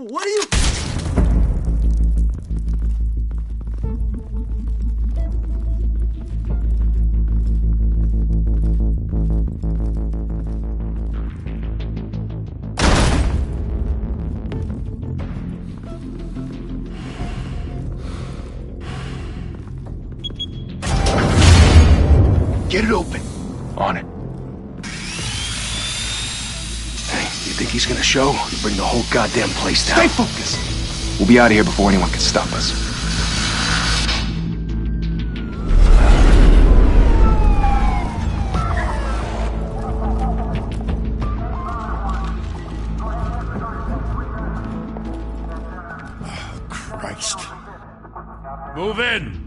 What are you... Get it open. On it. Hey, you think he's gonna show? Bring the whole goddamn place down. Stay focused. We'll be out of here before anyone can stop us. Oh, Christ. Move in!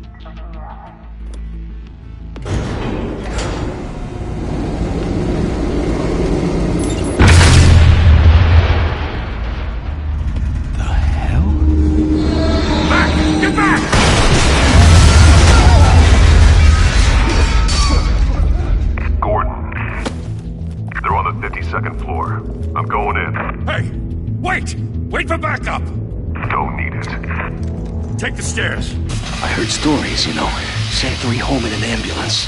Second floor. I'm going in. Hey! Wait! Wait for backup! Don't need it. Take the stairs. I heard stories, you know. Sent 3 home in an ambulance.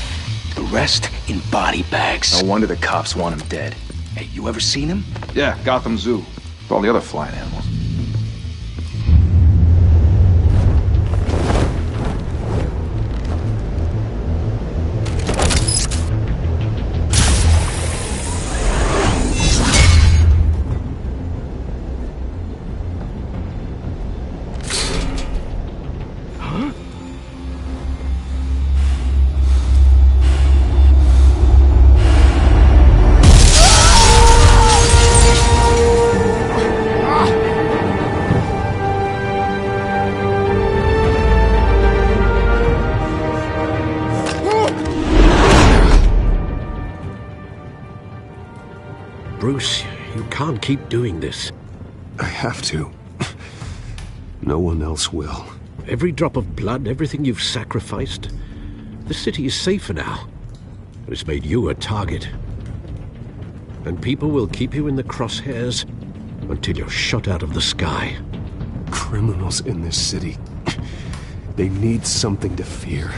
The rest in body bags. No wonder the cops want him dead. Hey, you ever seen him? Yeah, Gotham Zoo. With all the other flying animals. Bruce, you can't keep doing this. I have to. No one else will. Every drop of blood, everything you've sacrificed. The city is safer now. It's made you a target. And people will keep you in the crosshairs until you're shot out of the sky. Criminals in this city. They need something to fear.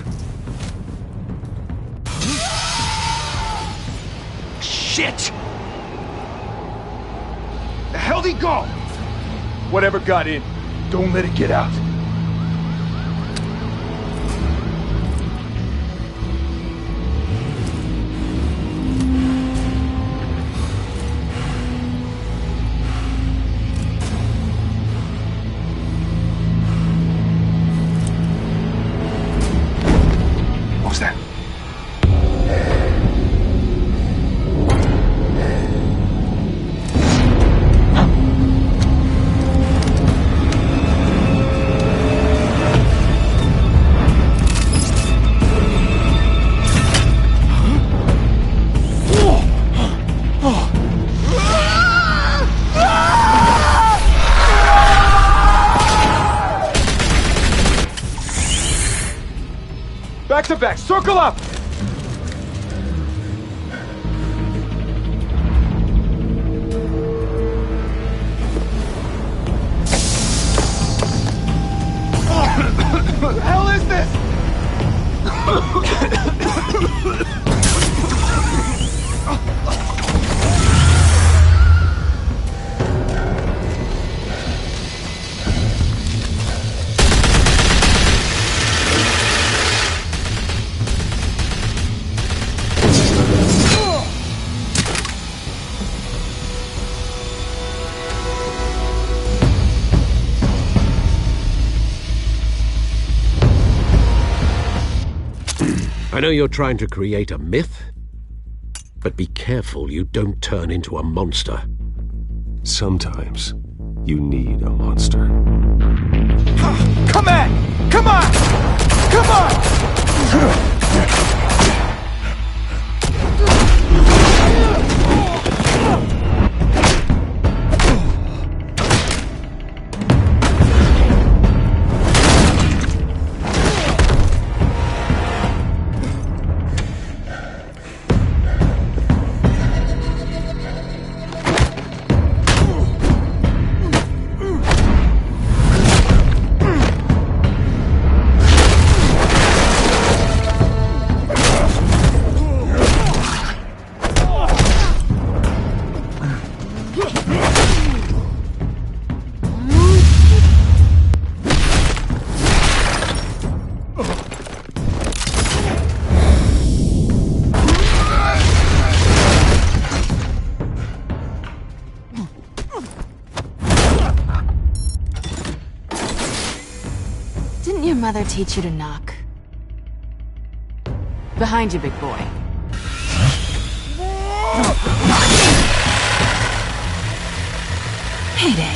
Shit! The hell'd he go? Whatever got in, don't let it get out. What was that? Back to back, circle up! What the hell is this? I know you're trying to create a myth, but be careful you don't turn into a monster. Sometimes you need a monster. Come on! Come on! Come on! your mother teach you to knock? Behind you, big boy. Heyday.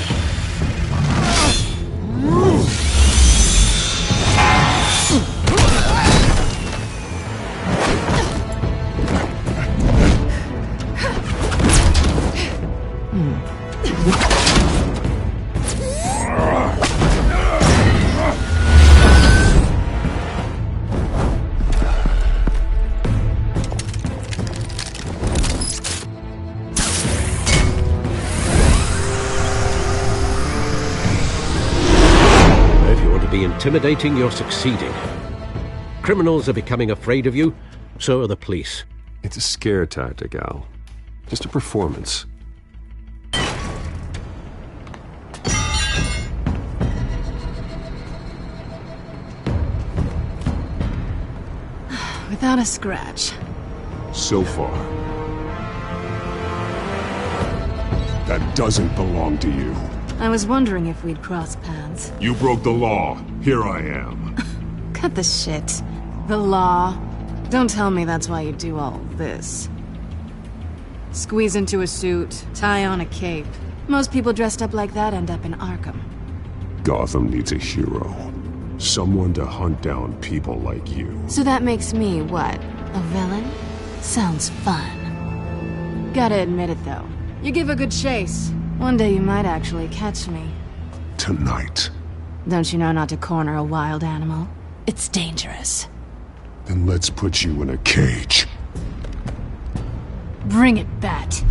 Intimidating, you're succeeding. Criminals are becoming afraid of you, so are the police. It's a scare tactic, Al. Just a performance. Without a scratch. So far. That doesn't belong to you. I was wondering if we'd cross paths. You broke the law. Here I am. Cut the shit. The law. Don't tell me that's why you do all this. Squeeze into a suit, tie on a cape. Most people dressed up like that end up in Arkham. Gotham needs a hero. Someone to hunt down people like you. So that makes me, what, a villain? Sounds fun. Gotta admit it, though. You give a good chase. One day you might actually catch me. Tonight. Don't you know not to corner a wild animal? It's dangerous. Then let's put you in a cage. Bring it, Bat.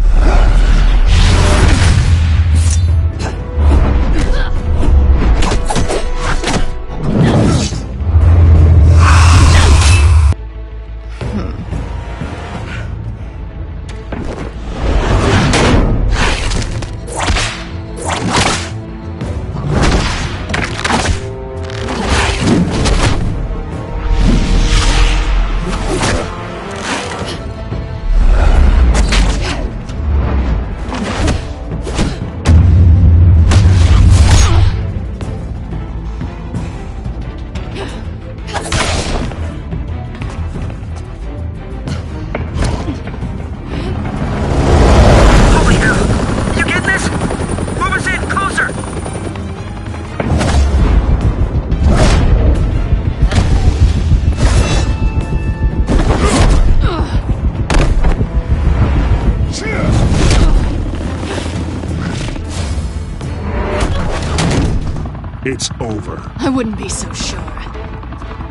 It's over. I wouldn't be so sure.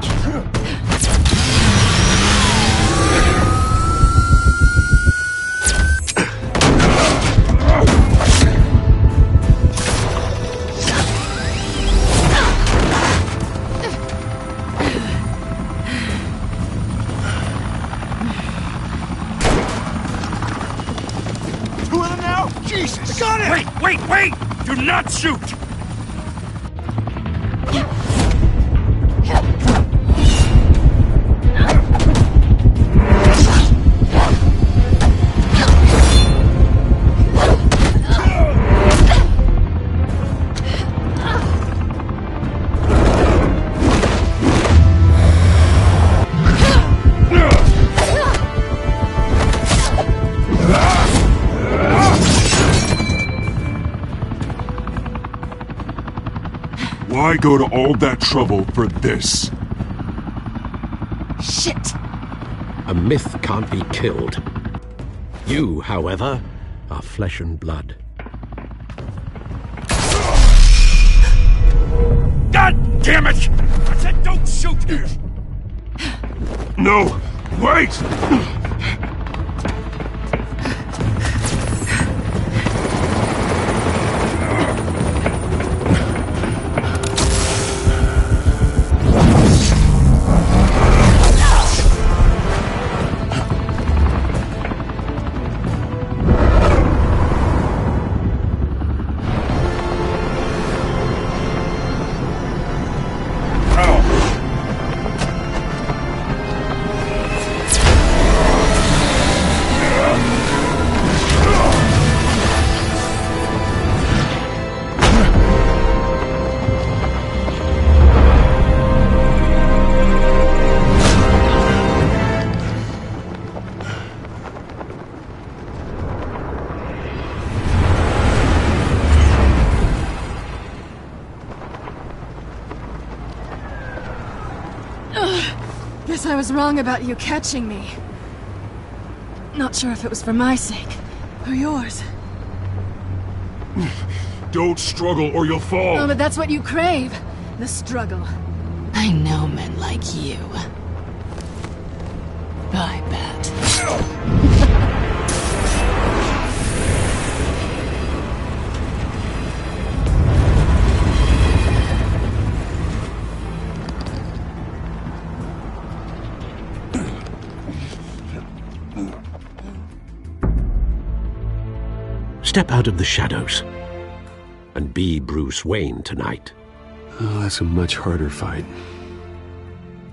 Two of them now? Jesus! Got it! Wait! Do not shoot! Why go to all that trouble for this? Shit! A myth can't be killed. You, however, are flesh and blood. God damn it! I said don't shoot! No! Wait! Guess I was wrong about you catching me. Not sure if it was for my sake, or yours. Don't struggle or you'll fall! Oh, but that's what you crave. The struggle. I know men like you. I bet. Step out of the shadows and be Bruce Wayne tonight. Oh, that's a much harder fight.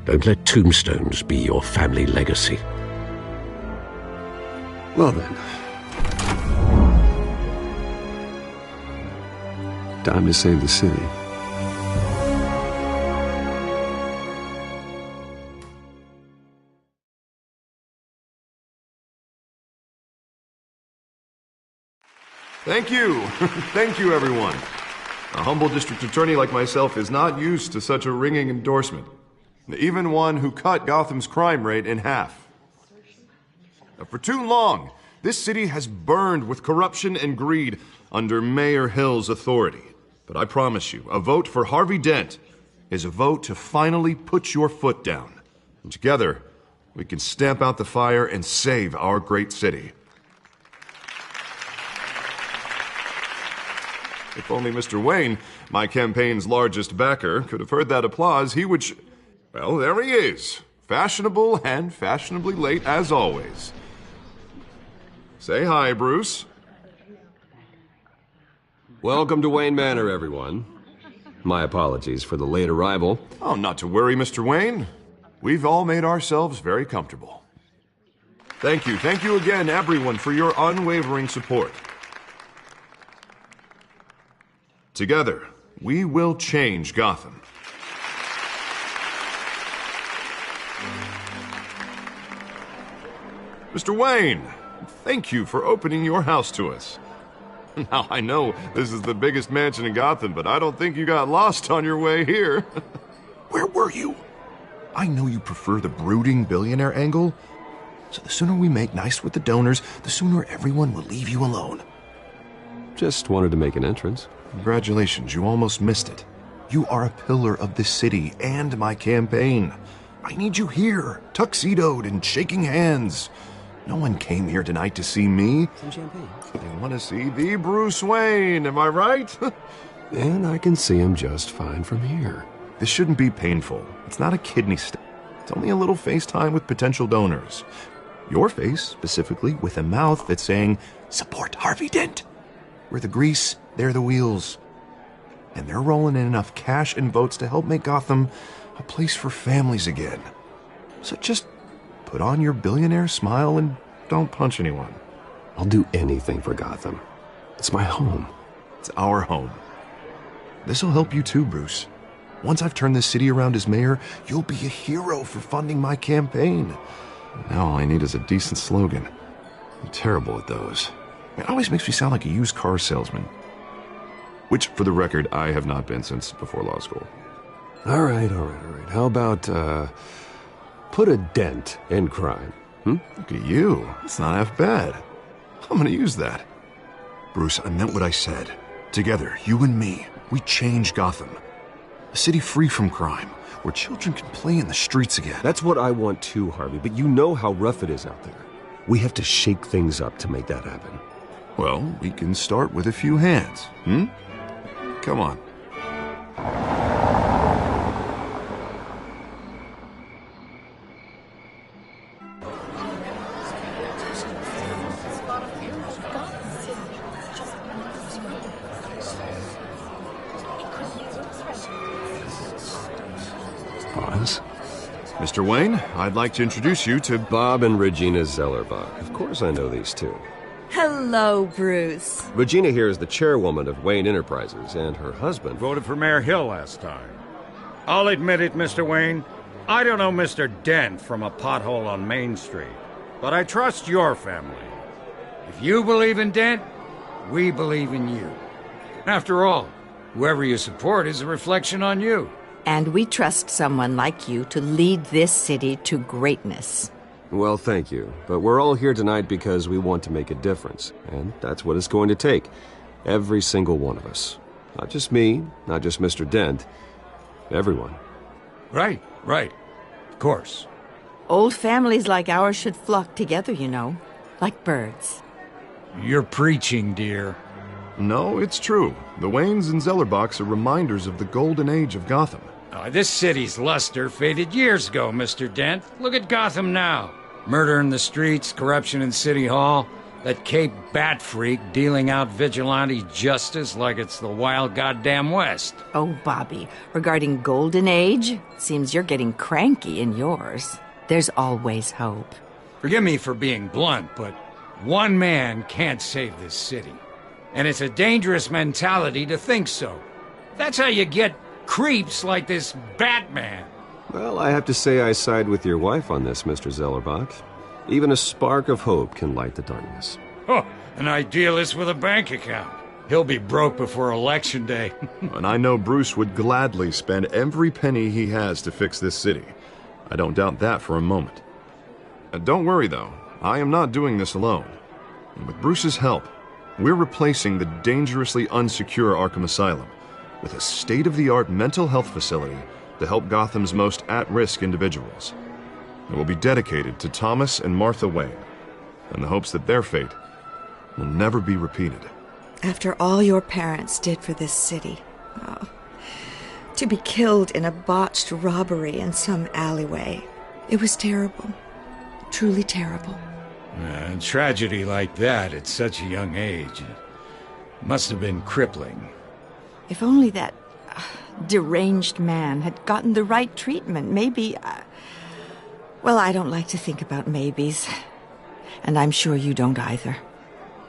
Don't let tombstones be your family legacy. Well then. Time to save the city. Thank you. Thank you, everyone. A humble district attorney like myself is not used to such a ringing endorsement. Even one who cut Gotham's crime rate in half. For too long, this city has burned with corruption and greed under Mayor Hill's authority. But I promise you, a vote for Harvey Dent is a vote to finally put your foot down. And together, we can stamp out the fire and save our great city. If only Mr. Wayne, my campaign's largest backer, could have heard that applause, he would well, there he is. Fashionable and fashionably late as always. Say hi, Bruce. Welcome to Wayne Manor, everyone. My apologies for the late arrival. Oh, not to worry, Mr. Wayne. We've all made ourselves very comfortable. Thank you again, everyone, for your unwavering support. Together, we will change Gotham. Mr. Wayne, thank you for opening your house to us. Now, I know this is the biggest mansion in Gotham, but I don't think you got lost on your way here. Where were you? I know you prefer the brooding billionaire angle, so the sooner we make nice with the donors, the sooner everyone will leave you alone. Just wanted to make an entrance. Congratulations, you almost missed it. You are a pillar of this city and my campaign. I need you here, tuxedoed and shaking hands. No one came here tonight to see me. Some champagne. They want to see the Bruce Wayne, am I right? And I can see him just fine from here. This shouldn't be painful. It's not a kidney stone. It's only a little FaceTime with potential donors. Your face, specifically, with a mouth that's saying, support Harvey Dent. We're the grease, they're the wheels. And they're rolling in enough cash and votes to help make Gotham a place for families again. So just put on your billionaire smile and don't punch anyone. I'll do anything for Gotham. It's my home. It's our home. This'll help you too, Bruce. Once I've turned this city around as mayor, you'll be a hero for funding my campaign. Now all I need is a decent slogan. I'm terrible at those. It always makes me sound like a used car salesman. Which, for the record, I have not been since before law school. All right. How about, put a dent in crime? Look at you. It's not half bad. I'm gonna use that. Bruce, I meant what I said. Together, you and me, we change Gotham. A city free from crime, where children can play in the streets again. That's what I want too, Harvey, but you know how rough it is out there. We have to shake things up to make that happen. Well, we can start with a few hands, Come on. Pause. Mr. Wayne, I'd like to introduce you to Bob and Regina Zellerbach. Of course I know these two. Hello, Bruce. Regina here is the chairwoman of Wayne Enterprises, and her husband Voted for Mayor Hill last time. I'll admit it, Mr. Wayne. I don't know Mr. Dent from a pothole on Main Street, but I trust your family. If you believe in Dent, we believe in you. After all, whoever you support is a reflection on you. And we trust someone like you to lead this city to greatness. Well, thank you. But we're all here tonight because we want to make a difference. And that's what it's going to take. Every single one of us. Not just me, not just Mr. Dent. Everyone. Right. Of course. Old families like ours should flock together, you know. Like birds. You're preaching, dear. No, it's true. The Waynes and Zellerbachs are reminders of the golden age of Gotham. This city's luster faded years ago, Mr. Dent. Look at Gotham now. Murder in the streets, corruption in City Hall, that Cape Bat freak dealing out vigilante justice like it's the wild goddamn West. Oh, Bobby, regarding Golden Age, seems you're getting cranky in yours. There's always hope. Forgive me for being blunt, but one man can't save this city. And it's a dangerous mentality to think so. That's how you get creeps like this Batman. Well, I have to say I side with your wife on this, Mr. Zellerbach. Even a spark of hope can light the darkness. Oh, an idealist with a bank account. He'll be broke before Election Day. And I know Bruce would gladly spend every penny he has to fix this city. I don't doubt that for a moment. Don't worry, though. I am not doing this alone. And with Bruce's help, we're replacing the dangerously unsecure Arkham Asylum with a state-of-the-art mental health facility to help Gotham's most at-risk individuals. It will be dedicated to Thomas and Martha Wayne, in the hopes that their fate will never be repeated. After all your parents did for this city, to be killed in a botched robbery in some alleyway, it was terrible. Truly terrible. A tragedy like that at such a young age must have been crippling. If only that deranged man had gotten the right treatment, maybe... Well, I don't like to think about maybes. And I'm sure you don't either.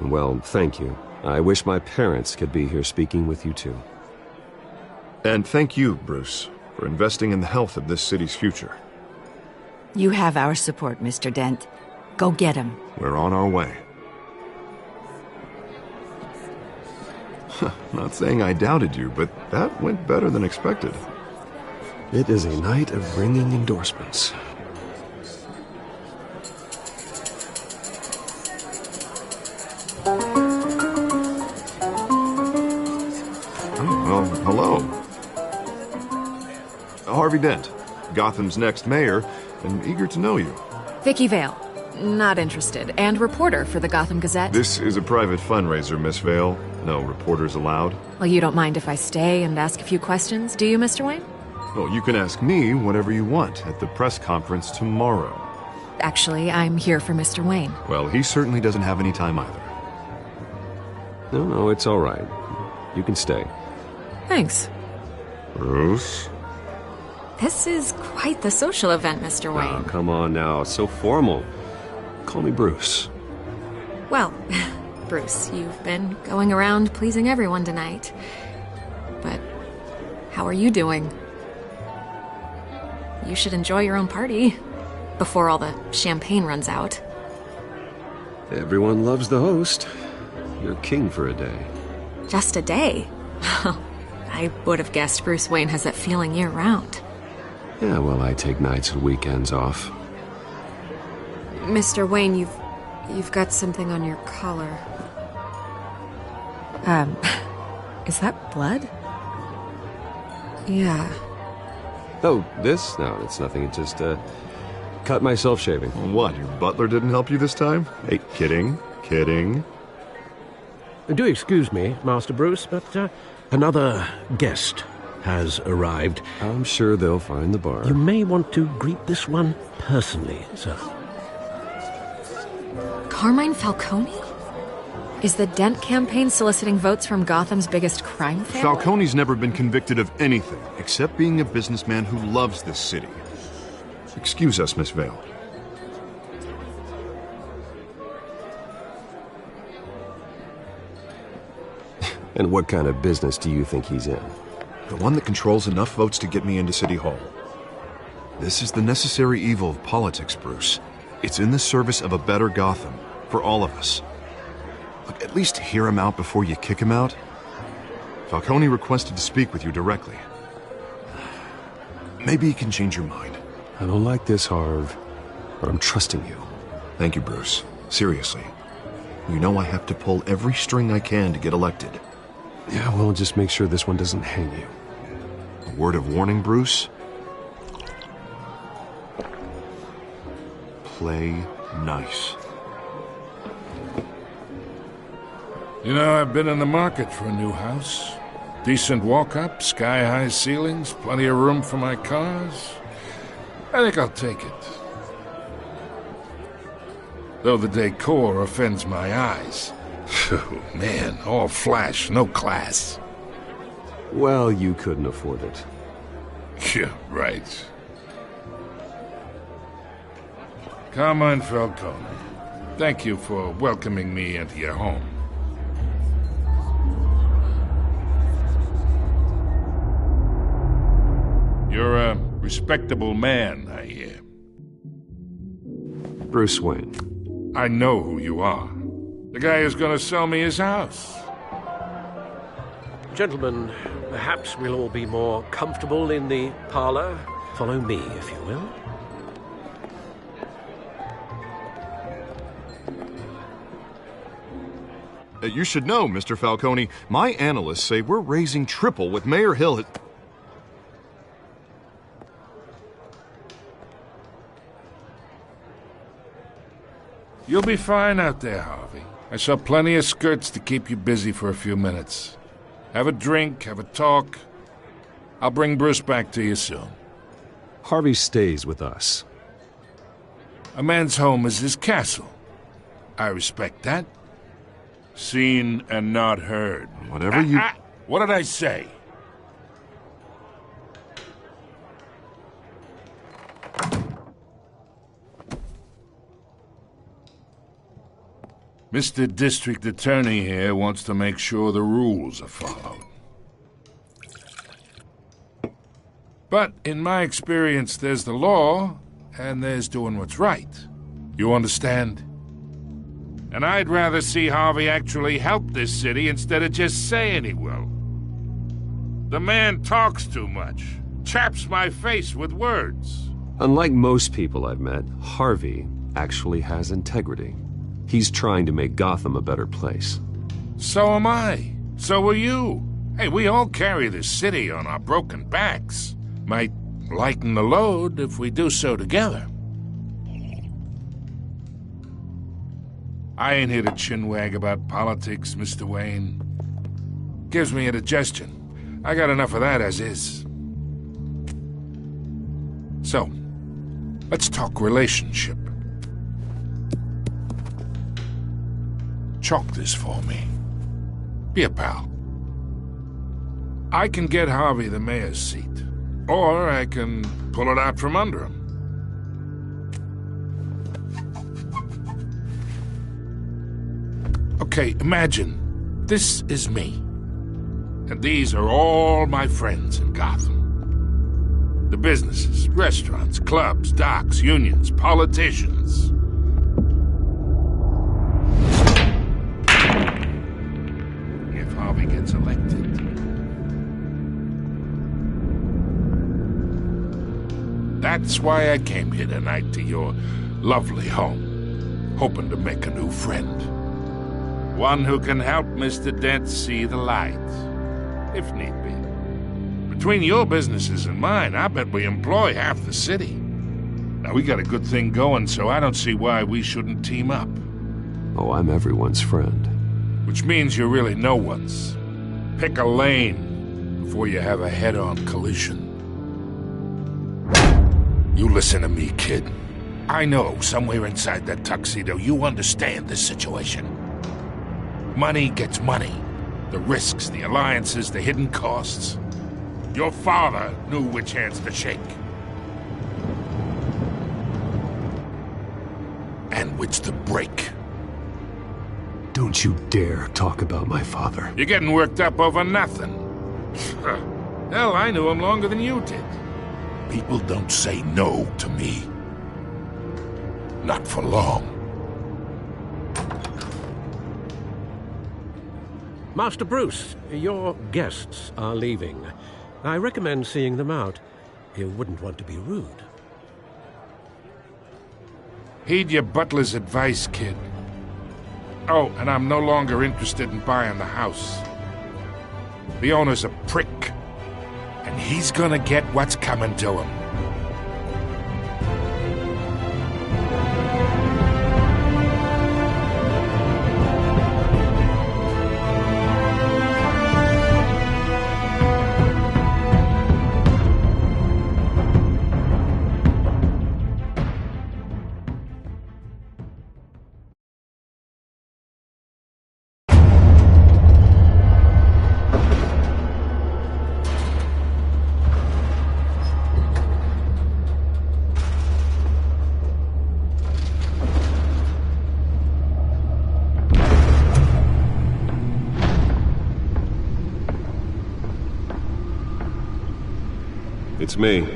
Well, thank you. I wish my parents could be here speaking with you too. And thank you, Bruce, for investing in the health of this city's future. You have our support, Mr. Dent. Go get him. We're on our way. Not saying I doubted you, but that went better than expected. It is a night of ringing endorsements. Well, hello. Harvey Dent, Gotham's next mayor, and eager to know you. Vicky Vale. Not interested. And reporter for the Gotham Gazette. This is a private fundraiser, Miss Vale. No reporters allowed. Well, you don't mind if I stay and ask a few questions, do you, Mr. Wayne? Well, you can ask me whatever you want at the press conference tomorrow. Actually, I'm here for Mr. Wayne. Well, he certainly doesn't have any time either. No, it's all right. You can stay. Thanks. Bruce? This is quite the social event, Mr. Wayne. Oh, come on now. It's so formal. Call me Bruce. Well, Bruce, you've been going around pleasing everyone tonight. But how are you doing? You should enjoy your own party before all the champagne runs out. Everyone loves the host. You're king for a day. Just a day? I would have guessed Bruce Wayne has that feeling year-round. Yeah, well, I take nights and weekends off. Mr. Wayne, you've got something on your collar. Is that blood? Yeah. Oh, this? No, it's nothing. It just, cut myself shaving. What, your butler didn't help you this time? Hey, kidding. Do excuse me, Master Bruce, but another guest has arrived. I'm sure they'll find the bar. You may want to greet this one personally, sir. Carmine Falcone? Is the Dent campaign soliciting votes from Gotham's biggest crime family? Falcone's never been convicted of anything, except being a businessman who loves this city. Excuse us, Miss Vale. And what kind of business do you think he's in? The one that controls enough votes to get me into City Hall. This is the necessary evil of politics, Bruce. It's in the service of a better Gotham, for all of us. Look, at least hear him out before you kick him out. Falcone requested to speak with you directly. Maybe he can change your mind. I don't like this, Harv, but I'm trusting you. Thank you, Bruce. Seriously. You know I have to pull every string I can to get elected. Yeah, well, just make sure this one doesn't hang you. A word of warning, Bruce? Play nice. You know, I've been in the market for a new house. Decent walk-up, sky-high ceilings, plenty of room for my cars. I think I'll take it. Though the decor offends my eyes. Oh, man, all flash, no class. Well, you couldn't afford it. Yeah, right. Carmine Falcone, thank you for welcoming me into your home. You're a respectable man, I hear. Bruce Wayne. I know who you are. The guy who's gonna sell me his house. Gentlemen, perhaps we'll all be more comfortable in the parlor. Follow me, if you will. You should know, Mr. Falcone, my analysts say we're raising triple with Mayor Hill. You'll be fine out there, Harvey. I saw plenty of skirts to keep you busy for a few minutes. Have a drink, have a talk. I'll bring Bruce back to you soon. Harvey stays with us. A man's home is his castle. I respect that. Seen and not heard. Whatever you... What did I say? Mr. District Attorney here wants to make sure the rules are followed. But in my experience, there's the law, and there's doing what's right. You understand? And I'd rather see Harvey actually help this city instead of just saying he will. The man talks too much, chaps my face with words. Unlike most people I've met, Harvey actually has integrity. He's trying to make Gotham a better place. So am I. So are you. Hey, we all carry this city on our broken backs. Might lighten the load if we do so together. I ain't here to chinwag about politics, Mr. Wayne. Gives me indigestion. I got enough of that as is. So, let's talk relationship. Chalk this for me. Be a pal. I can get Harvey the mayor's seat, or I can pull it out from under him. Okay, imagine this is me, and these are all my friends in Gotham. The businesses, restaurants, clubs, docks, unions, politicians. If Harvey gets elected, that's why I came here tonight to your lovely home, hoping to make a new friend. One who can help Mr. Dent see the light, if need be. Between your businesses and mine, I bet we employ half the city. Now, we got a good thing going, so I don't see why we shouldn't team up. Oh, I'm everyone's friend. Which means you're really no one's. Pick a lane before you have a head-on collision. You listen to me, kid. I know somewhere inside that tuxedo you understand this situation. Money gets money. The risks, the alliances, the hidden costs. Your father knew which hands to shake. And which to break. Don't you dare talk about my father. You're getting worked up over nothing. Hell, I knew him longer than you did. People don't say no to me. Not for long. Master Bruce, your guests are leaving. I recommend seeing them out. You wouldn't want to be rude. Heed your butler's advice, kid. Oh, and I'm no longer interested in buying the house. The owner's a prick, and he's gonna get what's coming to him. It's me.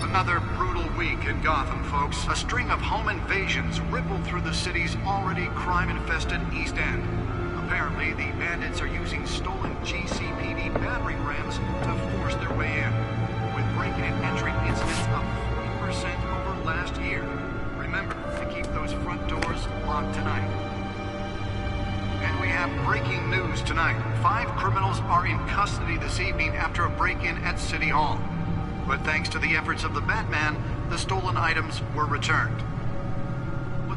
Another brutal week in Gotham, folks. A string of home invasions rippled through the city's already crime-infested East End. Apparently, the bandits are using stolen GCPD battering rams to force their way in, with breaking and entering incidents up 40% over last year. Remember to keep those front doors locked tonight. And we have breaking news tonight. 5 criminals are in custody this evening after a break-in at City Hall. But thanks to the efforts of the Batman, the stolen items were returned.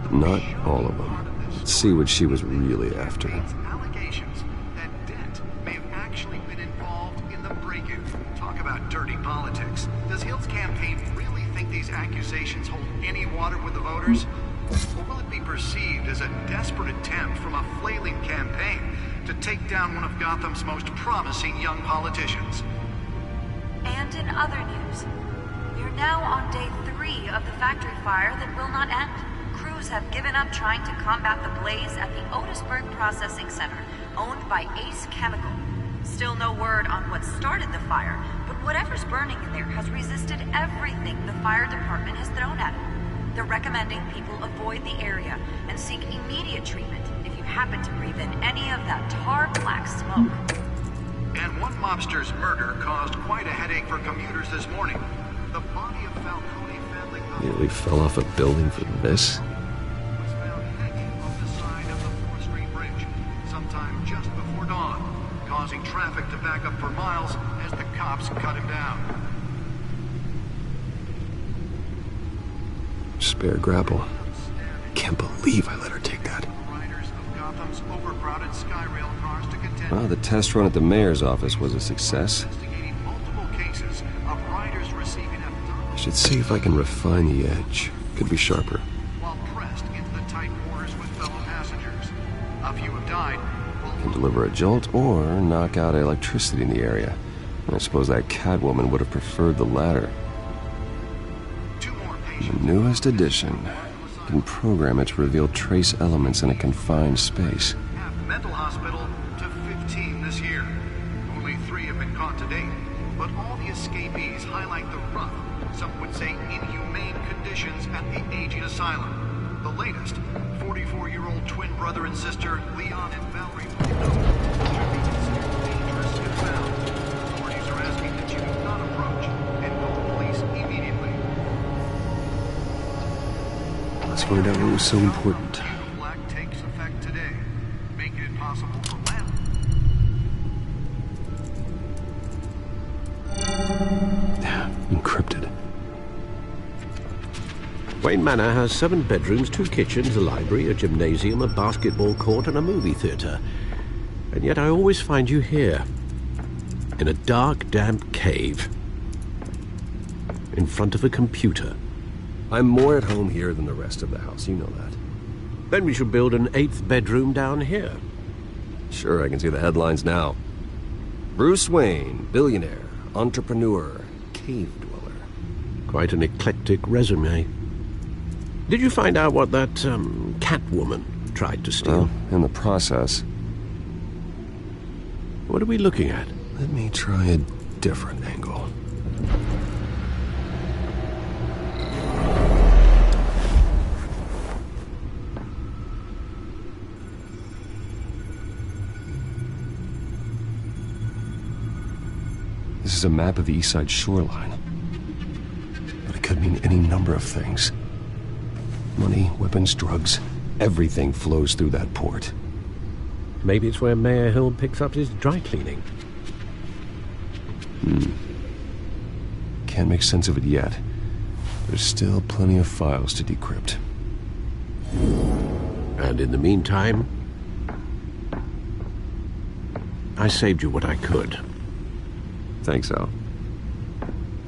Not all of them. Let's see what she was really after. Allegations that Dent may have actually been involved in the break-in. Talk about dirty politics. Does Hill's campaign really think these accusations hold any water with the voters? Or will it be perceived as a desperate attempt from a flailing campaign to take down one of Gotham's most promising young politicians? And in other news, we're now on day 3 of the factory fire that will not end. Crews have given up trying to combat the blaze at the Otisburg Processing Center, owned by Ace Chemical. Still no word on what started the fire, but whatever's burning in there has resisted everything the fire department has thrown at it. They're recommending people avoid the area and seek immediate treatment if you happen to breathe in any of that tar black smoke. And one mobster's murder caused quite a headache for commuters this morning. The body of Falcone family Nearly fell off a building for this? was found hanging off the side of the 4th Street Bridge sometime just before dawn, causing traffic to back up for miles as the cops cut him down. Spare grapple. Can't believe I let her take that. Riders of Gotham's overcrowded Skyrail cars to contend Well, the test run at the mayor's office was a success. investigating multiple cases of riders receiving I should see if I can refine the edge. Could be sharper. while pressed into the tight quarters with fellow passengers. A few have died, Can deliver a jolt or knock out electricity in the area. I suppose that Catwoman would have preferred the latter. The newest edition can program it to reveal trace elements in a confined space. mental hospital to 15 this year. Only 3 have been caught to date, but all the escapees highlight the rough, some would say inhumane conditions at the aging asylum. The latest, 44-year-old twin brother and sister Leon and Valerie Blanco, should be considered dangerous if found. Authorities are asking that you do not approach and call the police immediately. Let's find out what was so important. Black takes effect today, making it possible for land. Encrypted. Wayne Manor has 7 bedrooms, 2 kitchens, a library, a gymnasium, a basketball court, and a movie theater. And yet I always find you here, in a dark, damp cave, in front of a computer. I'm more at home here than the rest of the house, you know that. Then we should build an 8th bedroom down here. Sure, I can see the headlines now. Bruce Wayne, billionaire, entrepreneur, cave dweller. Quite an eclectic resume. Did you find out what that, Catwoman tried to steal? Well, in the process. What are we looking at? Let me try a different angle. This is a map of the East Side shoreline. But it could mean any number of things. Money, weapons, drugs, everything flows through that port. Maybe it's where Mayor Hill picks up his dry cleaning. Can't make sense of it yet. There's still plenty of files to decrypt. And in the meantime, I saved you what I could. Thanks, Al.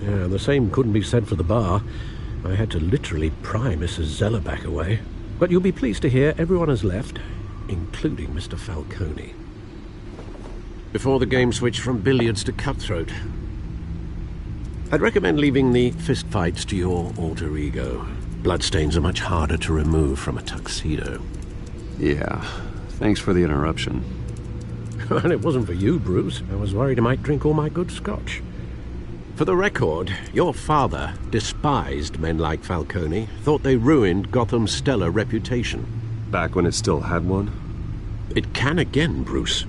Yeah, the same couldn't be said for the bar. I had to literally pry Mrs. Zeller back away. But you'll be pleased to hear everyone has left, including Mr. Falcone. Before the game switched from billiards to cutthroat. I'd recommend leaving the fistfights to your alter ego. Bloodstains are much harder to remove from a tuxedo. Yeah, thanks for the interruption. And it wasn't for you, Bruce. I was worried I might drink all my good scotch. For the record, your father despised men like Falcone, thought they ruined Gotham's stellar reputation. Back when it still had one? It can again, Bruce.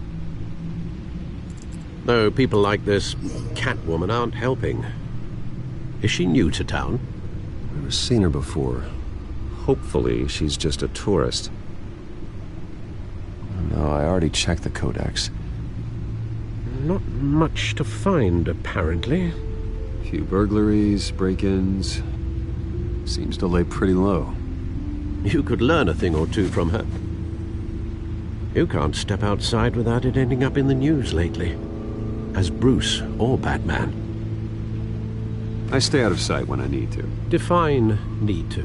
Though people like this Catwoman aren't helping. Is she new to town? Never seen her before. Hopefully she's just a tourist. No, I already checked the codex. Not much to find, apparently. Few burglaries, break-ins. Seems to lay pretty low. You could learn a thing or two from her. You can't step outside without it ending up in the news lately. As Bruce or Batman. I stay out of sight when I need to. Define need to.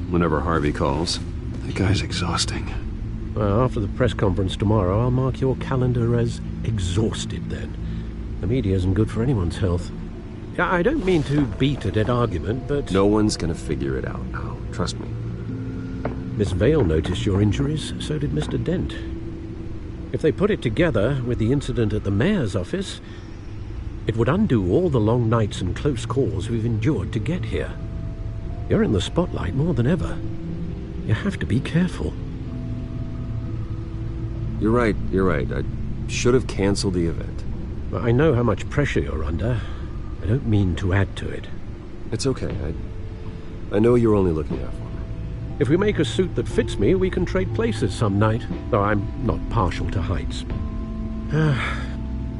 Whenever Harvey calls. That guy's exhausting. Well, after the press conference tomorrow, I'll mark your calendar as exhausted then. The media isn't good for anyone's health. I don't mean to beat a dead argument, but... No one's gonna figure it out now. Trust me. Miss Vale noticed your injuries, so did Mr. Dent. If they put it together with the incident at the mayor's office, it would undo all the long nights and close calls we've endured to get here. You're in the spotlight more than ever. You have to be careful. You're right. I should have canceled the event. I know how much pressure you're under. I don't mean to add to it. It's okay. I know you're only looking out for me. If we make a suit that fits me, we can trade places some night, though I'm not partial to heights.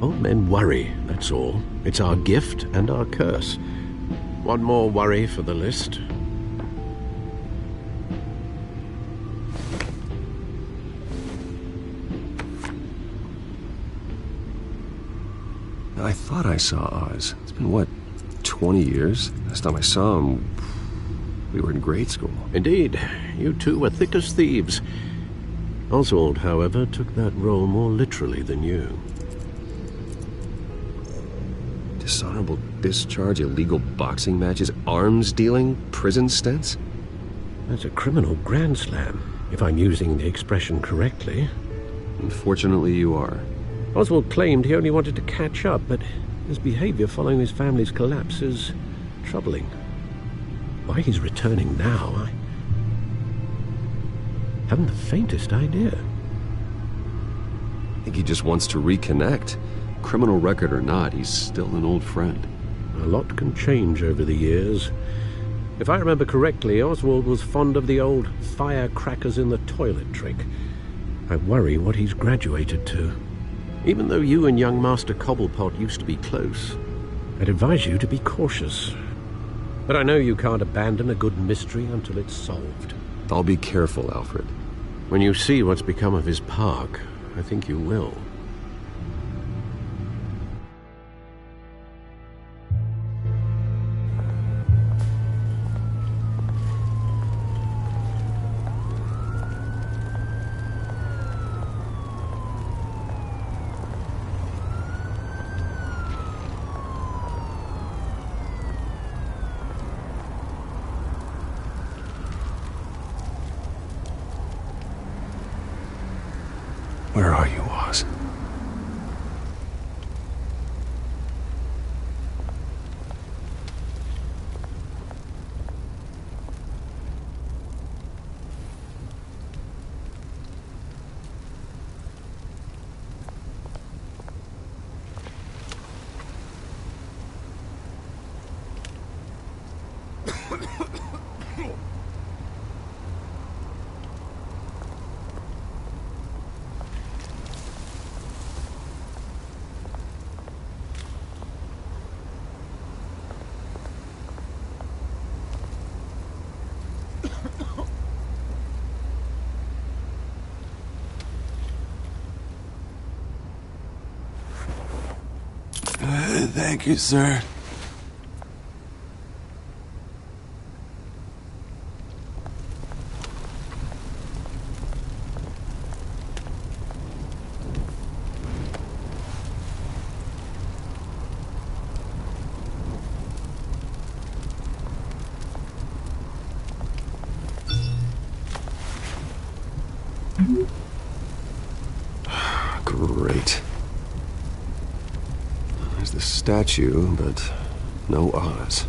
Old men worry, that's all. It's our gift and our curse. One more worry for the list. I thought I saw Oz. It's been, what, 20 years? Last time I saw him, we were in grade school. Indeed. You two were thick as thieves. Oswald, however, took that role more literally than you. Dishonorable discharge, illegal boxing matches, arms dealing, prison stints? That's a criminal grand slam, if I'm using the expression correctly. Unfortunately, you are. Oswald claimed he only wanted to catch up, but his behavior following his family's collapse is troubling. Why he's returning now, I haven't the faintest idea. I think he just wants to reconnect. Criminal record or not, he's still an old friend. A lot can change over the years. If I remember correctly, Oswald was fond of the old firecrackers in the toilet trick. I worry what he's graduated to. Even though you and young Master Cobblepot used to be close, I'd advise you to be cautious. But I know you can't abandon a good mystery until it's solved. I'll be careful, Alfred. When you see what's become of his park, I think you will. Where are you, Oz? Thank you, sir. Great. There's the statue, but no Oz.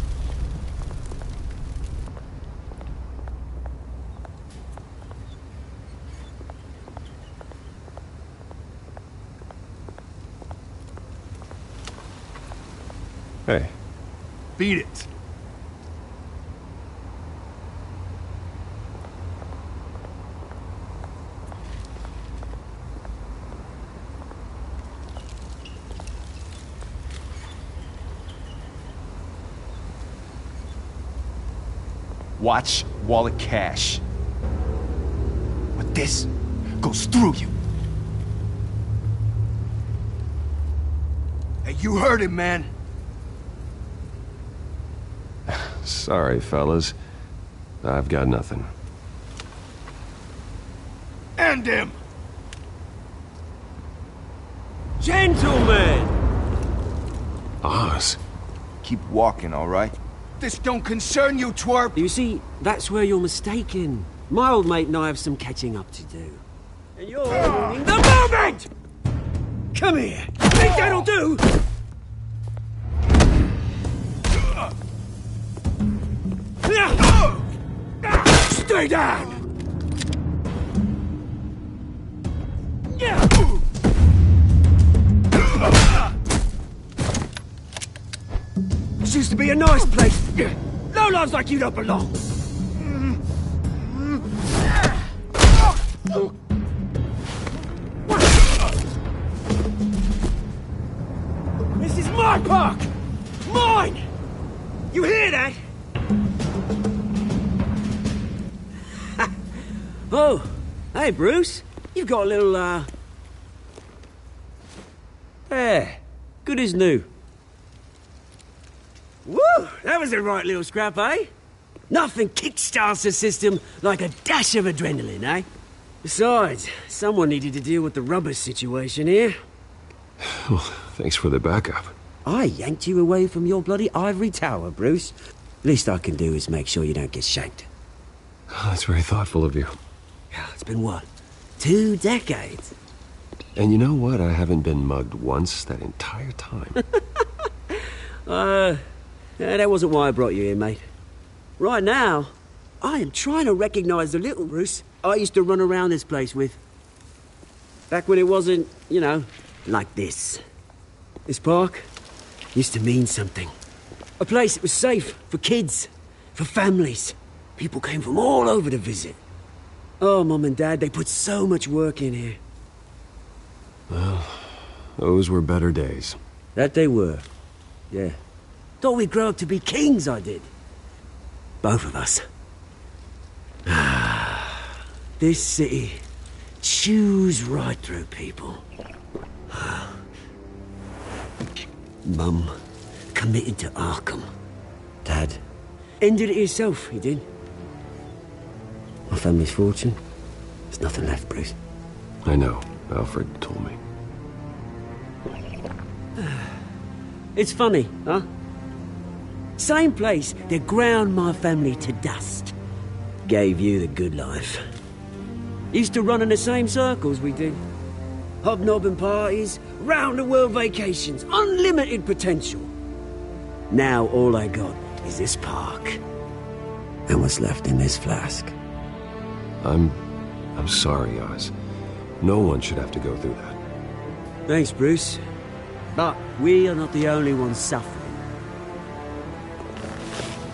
Hey. Beat it. Watch wallet cash. But this goes through you. Hey, you heard it, man. Sorry, fellas. I've got nothing. End him! Gentlemen! Oz. Keep walking, all right? This don't concern you, twerp! You see, that's where you're mistaken. My old mate and I have some catching up to do. And you're ruining the moment! Come here! Think that'll do? Stay down! This used to be a nice place. No lives like you don't belong. This is my park! Mine! You hear that? Oh, hey, Bruce. You've got a little, There. Good as new. Woo! That was a right little scrap, eh? Nothing kickstarts the system like a dash of adrenaline, eh? Besides, someone needed to deal with the rubber situation here. Well, thanks for the backup. I yanked you away from your bloody ivory tower, Bruce. Least I can do is make sure you don't get shanked. That's very thoughtful of you. It's been what? 2 decades? And you know what? I haven't been mugged once that entire time. That wasn't why I brought you here, mate. Right now, I am trying to recognize the little Bruce I used to run around this place with. Back when it wasn't, you know, like this. This park used to mean something. A place that was safe for kids, for families. People came from all over to visit. Oh, Mum and Dad, they put so much work in here. Well, those were better days. That they were. Yeah. Thought we'd grow up to be kings, I did. Both of us. This city chews right through people. Mum committed to Arkham. Dad ended it himself, he did. My family's fortune. There's nothing left, Bruce. I know. Alfred told me. It's funny, huh? Same place that ground my family to dust. Gave you the good life. Used to run in the same circles we did. hobnobbing parties, round-the-world vacations, unlimited potential. Now all I got is this park. And what's left in this flask. I'm sorry, Oz. No one should have to go through that. Thanks, Bruce. But we are not the only ones suffering.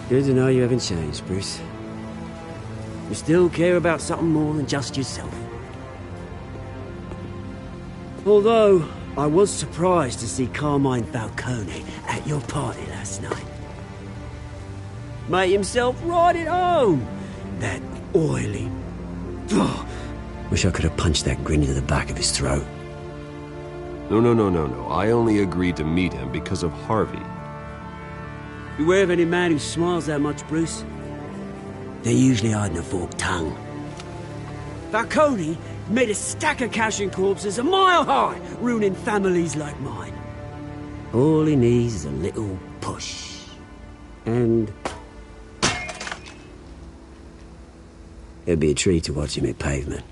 Good to know you haven't changed, Bruce. You still care about something more than just yourself. Although, I was surprised to see Carmine Falcone at your party last night. Made himself right at home. That oily... Oh, wish I could have punched that grin into the back of his throat. No. I only agreed to meet him because of Harvey. Beware of any man who smiles that much, Bruce. They're usually hiding a forked tongue. Falcone made a stack of cash and corpses a mile high, ruining families like mine. All he needs is a little push. And... it'd be a treat to watch him hit pavement.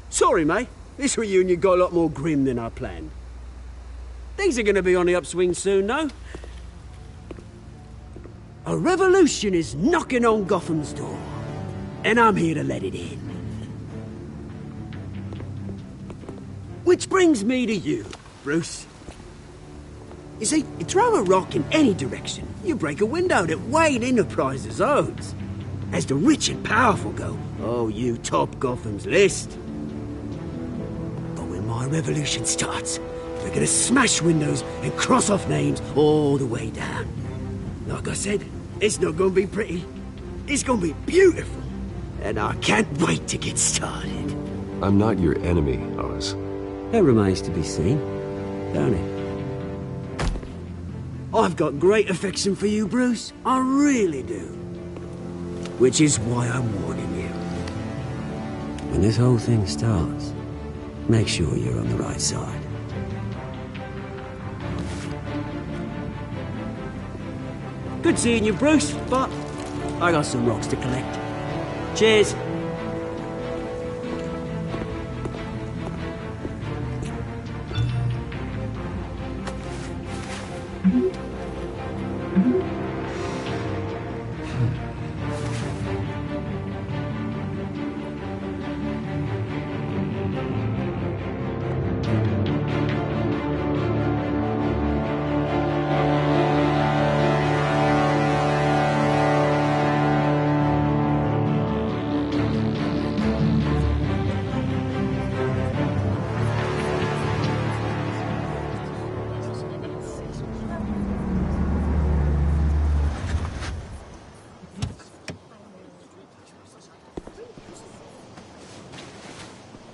Sorry, mate. This reunion got a lot more grim than I planned. Things are going to be on the upswing soon, though. A revolution is knocking on Gotham's door. And I'm here to let it in. Which brings me to you, Bruce. You see, you throw a rock in any direction, you break a window that Wayne Enterprises owns. As the rich and powerful go, oh, you top Gotham's list. But when my revolution starts, we're gonna smash windows and cross off names all the way down. Like I said, it's not gonna be pretty. It's gonna be beautiful. And I can't wait to get started. I'm not your enemy, Oz. That remains to be seen, don't it? I've got great affection for you, Bruce. I really do. Which is why I'm warning you. When this whole thing starts, make sure you're on the right side. Good seeing you, Bruce, but I got some rocks to collect. Cheers.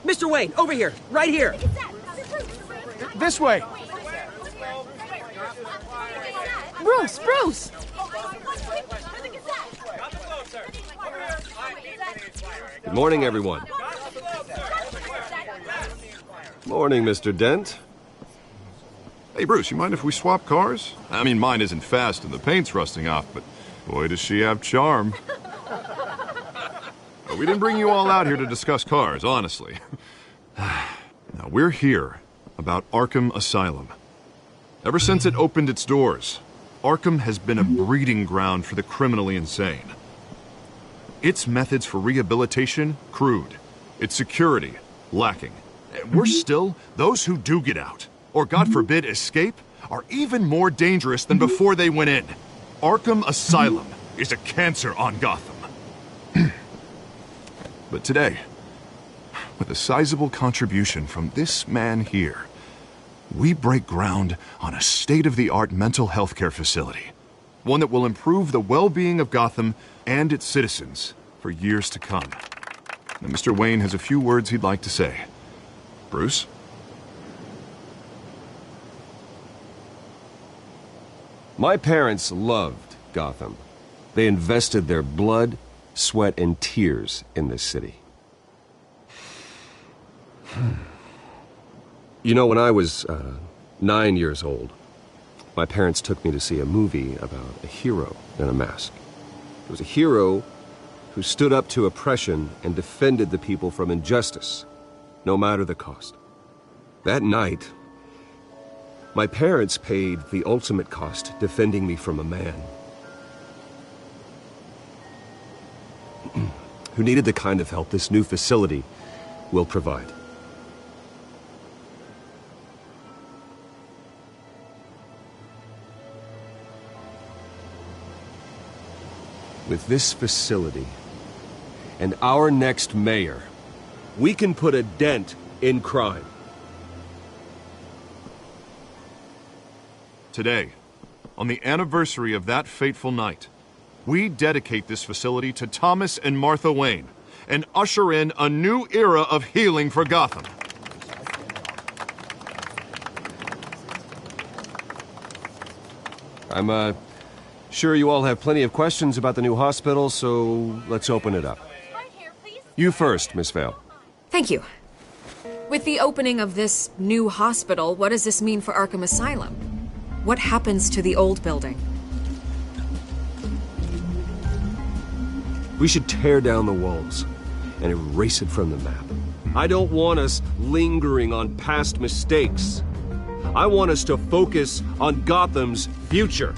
Mr. Wayne, over here, right here. This way. Bruce! Good morning, everyone. Morning, Mr. Dent. Hey, Bruce, you mind if we swap cars? I mean, mine isn't fast and the paint's rusting off, but boy, does she have charm. We didn't bring you all out here to discuss cars, honestly. Now, we're here about Arkham Asylum. Ever since it opened its doors, Arkham has been a breeding ground for the criminally insane. Its methods for rehabilitation, crude. Its security, lacking. Worse still, those who do get out, or God forbid escape, are even more dangerous than before they went in. Arkham Asylum is a cancer on Gotham. But today, with a sizable contribution from this man here, we break ground on a state-of-the-art mental health care facility. One that will improve the well-being of Gotham and its citizens for years to come. Now, Mr. Wayne has a few words he'd like to say. Bruce? My parents loved Gotham. They invested their blood, sweat, and tears in this city. You know, when I was 9 years old, my parents took me to see a movie about a hero in a mask. It was a hero who stood up to oppression and defended the people from injustice, no matter the cost. That night, my parents paid the ultimate cost defending me from a man who needed the kind of help this new facility will provide. With this facility and our next mayor, we can put a dent in crime. Today, on the anniversary of that fateful night, we dedicate this facility to Thomas and Martha Wayne and usher in a new era of healing for Gotham. I'm, sure you all have plenty of questions about the new hospital, so let's open it up. You first, Miss Vale. Thank you. With the opening of this new hospital, what does this mean for Arkham Asylum? What happens to the old building? We should tear down the walls and erase it from the map. I don't want us lingering on past mistakes. I want us to focus on Gotham's future.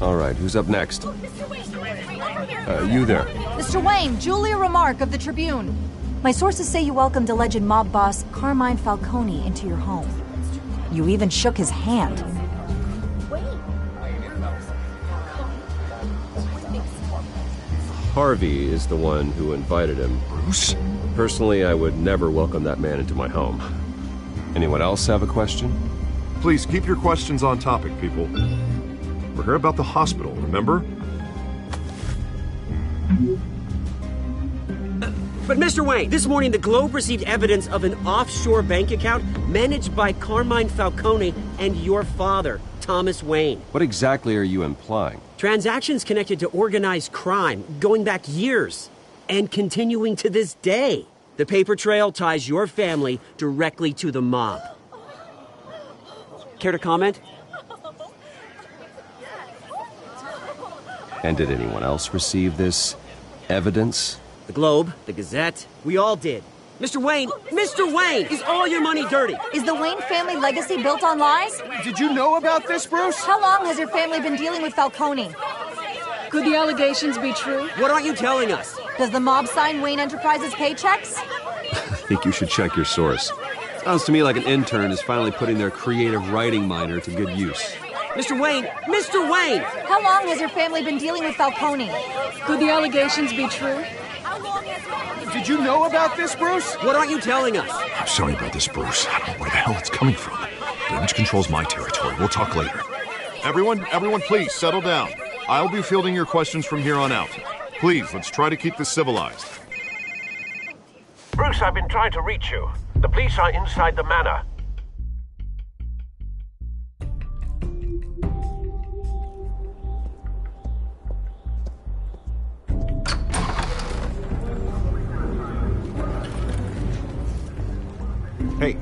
All right, who's up next? You there. Mr. Wayne, Julia Remark of the Tribune. My sources say you welcomed alleged mob boss Carmine Falcone into your home. You even shook his hand. Harvey is the one who invited him. Bruce? Personally, I would never welcome that man into my home. Anyone else have a question? Please keep your questions on topic, people. We're here about the hospital, remember? But Mr. Wayne, this morning the Globe received evidence of an offshore bank account managed by Carmine Falcone and your father, Thomas Wayne. What exactly are you implying? Transactions connected to organized crime going back years and continuing to this day. The paper trail ties your family directly to the mob. Care to comment? And did anyone else receive this evidence? The Globe, the Gazette, we all did. Mr. Wayne, is all your money dirty? Is the Wayne family legacy built on lies? Did you know about this, Bruce? How long has your family been dealing with Falcone? Could the allegations be true? What aren't you telling us? Does the mob sign Wayne Enterprises paychecks? I think you should check your source. Sounds to me like an intern is finally putting their creative writing minor to good use. Mr. Wayne! How long has your family been dealing with Falcone? Could the allegations be true? Did you know about this, Bruce? What aren't you telling us? I'm sorry about this, Bruce. I don't know where the hell it's coming from. Damage control's my territory. We'll talk later. Everyone, please settle down. I'll be fielding your questions from here on out. Please, let's try to keep this civilized. Bruce, I've been trying to reach you. The police are inside the manor.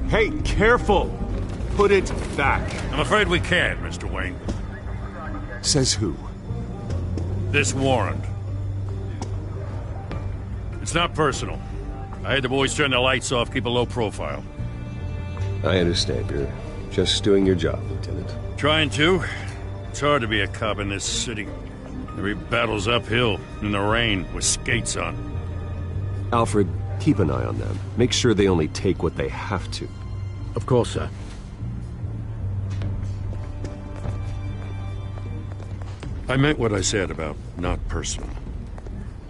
Hey, careful! Put it back. I'm afraid we can't, Mr. Wayne. Says who? This warrant. It's not personal. I had the boys turn the lights off, keep a low profile. I understand. You're just doing your job, Lieutenant. Trying to. It's hard to be a cop in this city. Every battle's uphill, in the rain, with skates on. Alfred, keep an eye on them. Make sure they only take what they have to. Of course, sir. I meant what I said about not personal.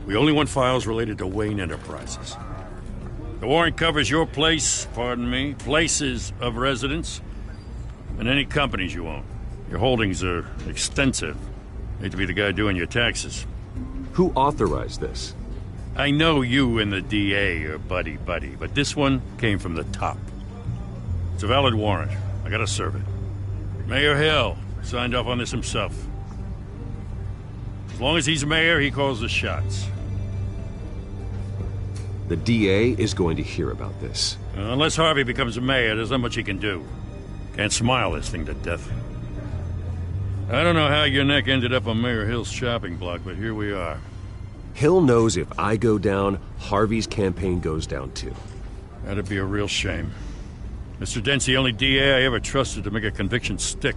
We only want files related to Wayne Enterprises. The warrant covers your place, pardon me, places of residence, and any companies you own. Your holdings are extensive. Hate to be the guy doing your taxes. Who authorized this? I know you and the DA are buddy-buddy, but this one came from the top. It's a valid warrant. I gotta serve it. Mayor Hill signed off on this himself. As long as he's mayor, he calls the shots. The DA is going to hear about this. Unless Harvey becomes mayor, there's not much he can do. Can't smile this thing to death. I don't know how your neck ended up on Mayor Hill's shopping block, but here we are. Hill knows if I go down, Harvey's campaign goes down too. That'd be a real shame. Mr. Dent's the only DA I ever trusted to make a conviction stick.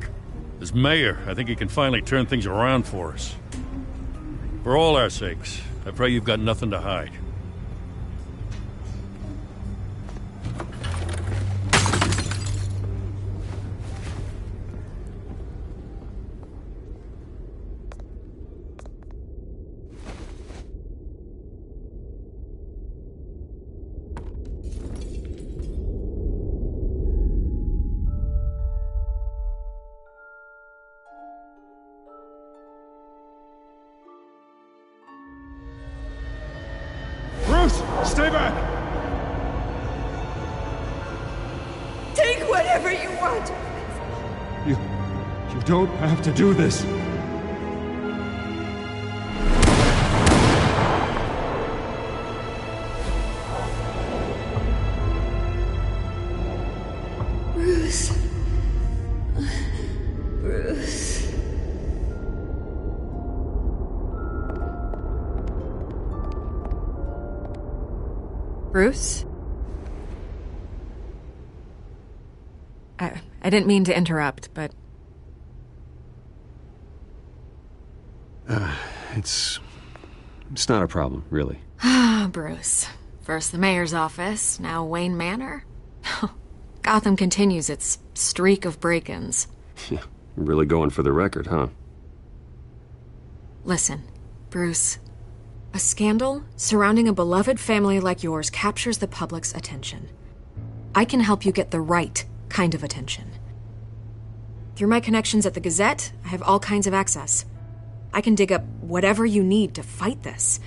As mayor, I think he can finally turn things around for us. For all our sakes, I pray you've got nothing to hide. Stay back! Take whatever you want! You don't have to do this. Bruce. Bruce. Bruce? I didn't mean to interrupt, but... It's not a problem, really. Ah, Bruce. First the mayor's office, now Wayne Manor. Gotham continues its streak of break-ins. Yeah, really going for the record, huh? Listen, Bruce. A scandal surrounding a beloved family like yours captures the public's attention. I can help you get the right kind of attention. Through my connections at the Gazette, I have all kinds of access. I can dig up whatever you need to fight this.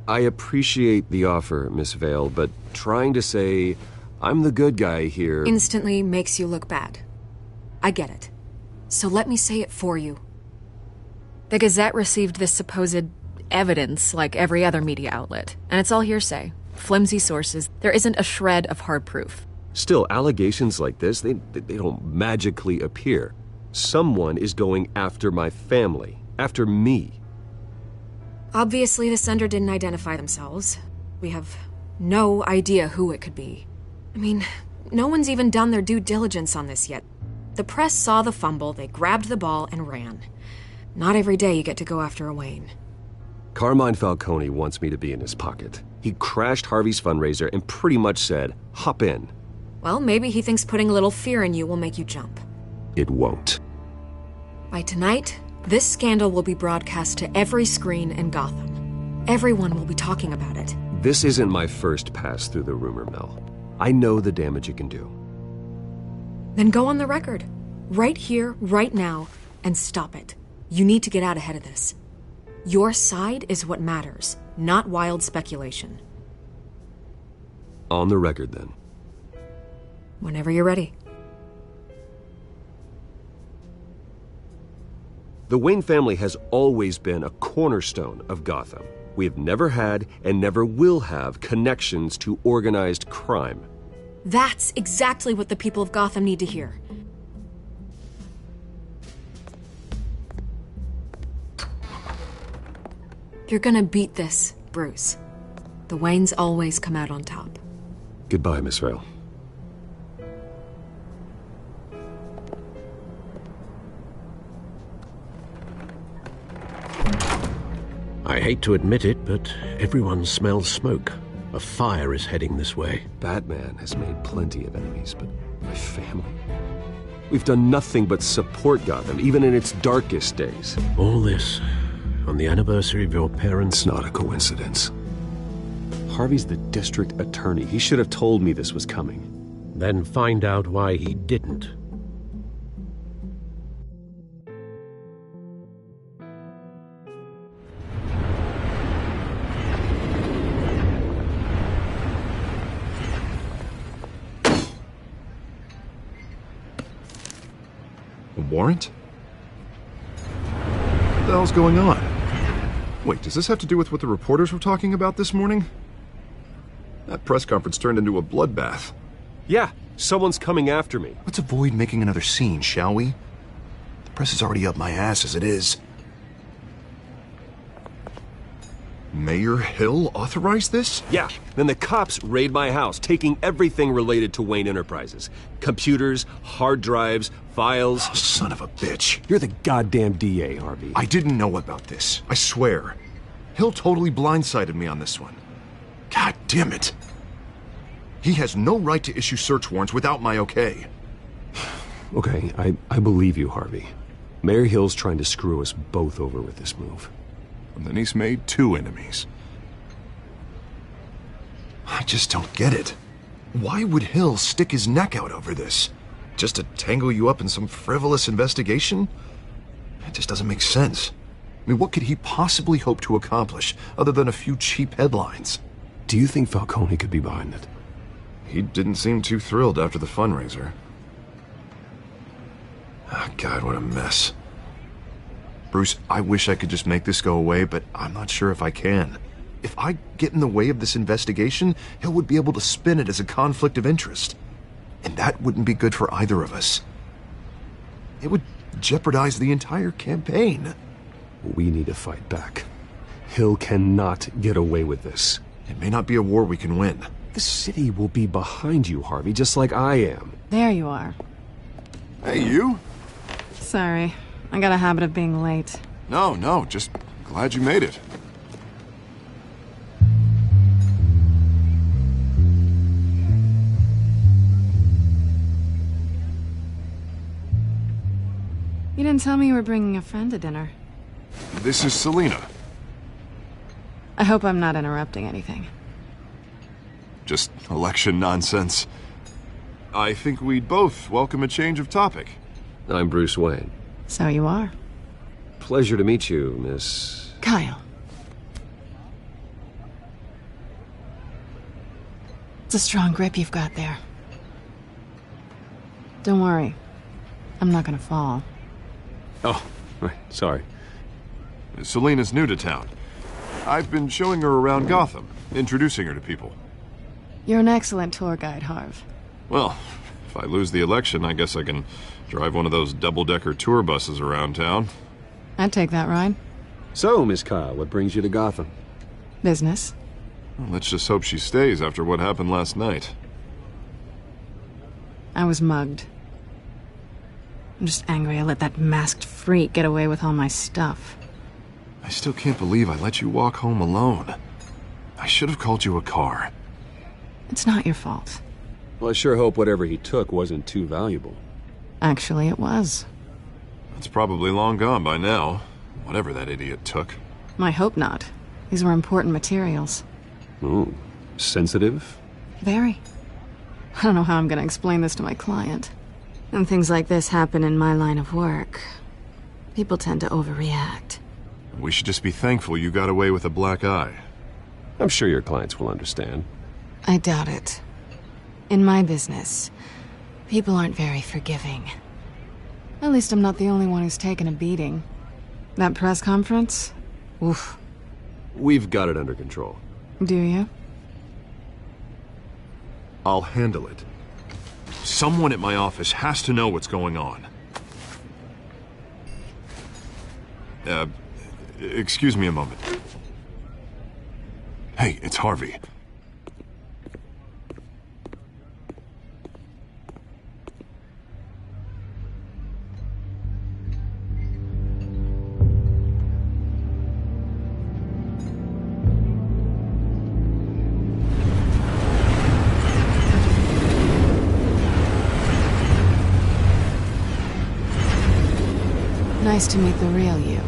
I appreciate the offer, Miss Vale, but trying to say I'm the good guy here... instantly makes you look bad. I get it. So let me say it for you. The Gazette received this supposed evidence like every other media outlet, and it's all hearsay. Flimsy sources. There isn't a shred of hard proof. Still, allegations like this, they don't magically appear. Someone is going after my family. After me. Obviously, the sender didn't identify themselves. We have no idea who it could be. I mean, no one's even done their due diligence on this yet. The press saw the fumble, they grabbed the ball and ran. Not every day you get to go after a Wayne. Carmine Falcone wants me to be in his pocket. He crashed Harvey's fundraiser and pretty much said, hop in. Well, maybe he thinks putting a little fear in you will make you jump. It won't. By tonight, this scandal will be broadcast to every screen in Gotham. Everyone will be talking about it. This isn't my first pass through the rumor mill. I know the damage it can do. Then go on the record. Right here, right now, and stop it. You need to get out ahead of this. Your side is what matters, not wild speculation. On the record, then. Whenever you're ready. The Wayne family has always been a cornerstone of Gotham. We have never had and never will have connections to organized crime. That's exactly what the people of Gotham need to hear. You're gonna beat this, Bruce. The Waynes always come out on top. Goodbye, Miss Vale. I hate to admit it, but everyone smells smoke. A fire is heading this way. Batman has made plenty of enemies, but my family? We've done nothing but support Gotham, even in its darkest days. All this on the anniversary of your parents'... It's not a coincidence. Harvey's the district attorney. He should have told me this was coming. Then find out why he didn't. A warrant? What the hell's going on? Wait, does this have to do with what the reporters were talking about this morning? That press conference turned into a bloodbath. Yeah, someone's coming after me. Let's avoid making another scene, shall we? The press is already up my ass as it is. Mayor Hill authorized this? Yeah, then the cops raid my house, taking everything related to Wayne Enterprises. Computers, hard drives, files. Oh, son of a bitch. You're the goddamn DA, Harvey. I didn't know about this. I swear. Hill totally blindsided me on this one. God damn it. He has no right to issue search warrants without my okay. Okay, I believe you, Harvey. Mayor Hill's trying to screw us both over with this move. And then he's made 2 enemies. I just don't get it. Why would Hill stick his neck out over this? Just to tangle you up in some frivolous investigation? It just doesn't make sense. I mean, what could he possibly hope to accomplish other than a few cheap headlines? Do you think Falcone could be behind it? He didn't seem too thrilled after the fundraiser. Oh, God, what a mess. Bruce, I wish I could just make this go away, but I'm not sure if I can. If I get in the way of this investigation, Hill would be able to spin it as a conflict of interest. And that wouldn't be good for either of us. It would jeopardize the entire campaign. We need to fight back. Hill cannot get away with this. It may not be a war we can win. The city will be behind you, Harvey, just like I am. There you are. Hey, you? Sorry. I got a habit of being late. No, just glad you made it. You didn't tell me you were bringing a friend to dinner. This is Selena. I hope I'm not interrupting anything. Just election nonsense. I think we'd both welcome a change of topic. I'm Bruce Wayne. So you are. Pleasure to meet you, Miss... Kyle. It's a strong grip you've got there. Don't worry. I'm not gonna fall. Oh, right, sorry. Selena's new to town. I've been showing her around Gotham, introducing her to people. You're an excellent tour guide, Harv. Well, if I lose the election, I guess I can drive one of those double-decker tour buses around town. I'd take that ride. So, Miss Kyle, what brings you to Gotham? Business. Well, let's just hope she stays after what happened last night. I was mugged. I'm just angry I let that masked freak get away with all my stuff. I still can't believe I let you walk home alone. I should have called you a car. It's not your fault. Well, I sure hope whatever he took wasn't too valuable. Actually, it was. It's probably long gone by now, whatever that idiot took. I hope not. These were important materials. Ooh, sensitive? Very. I don't know how I'm gonna explain this to my client. And things like this happen in my line of work. People tend to overreact. We should just be thankful you got away with a black eye. I'm sure your clients will understand. I doubt it. In my business, people aren't very forgiving. At least I'm not the only one who's taken a beating. That press conference? Oof. We've got it under control. Do you? I'll handle it. Someone at my office has to know what's going on. Excuse me a moment. Hey, it's Harvey. Nice to meet the real you.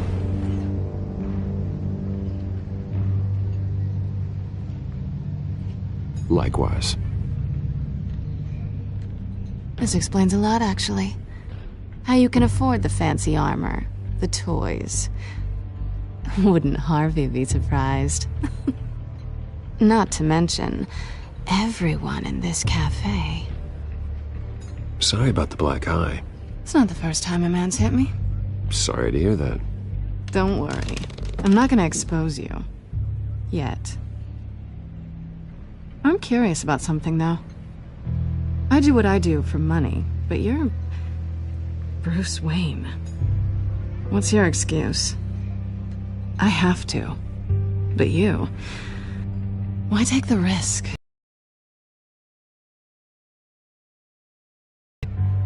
Likewise. This explains a lot, actually. How you can afford the fancy armor, the toys. Wouldn't Harvey be surprised? Not to mention, everyone in this cafe. Sorry about the black eye. It's not the first time a man's hit me. Sorry to hear that. Don't worry. I'm not gonna expose you. Yet. I'm curious about something, though. I do what I do for money, but you're... Bruce Wayne. What's your excuse? I have to. But you... why take the risk?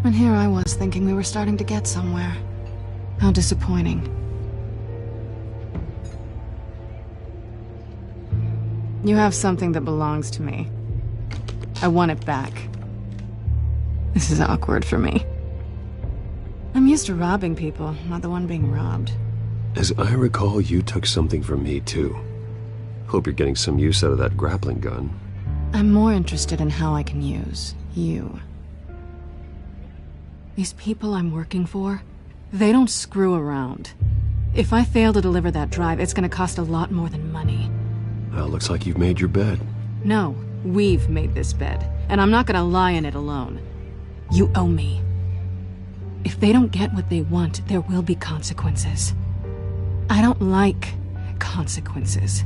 And here I was thinking we were starting to get somewhere. How disappointing. You have something that belongs to me. I want it back. This is awkward for me. I'm used to robbing people, not the one being robbed. As I recall, you took something from me, too. Hope you're getting some use out of that grappling gun. I'm more interested in how I can use you. These people I'm working for, they don't screw around. If I fail to deliver that drive, it's gonna cost a lot more than money. Well, looks like you've made your bed. No, we've made this bed, and I'm not gonna lie in it alone. You owe me. If they don't get what they want, there will be consequences. I don't like consequences.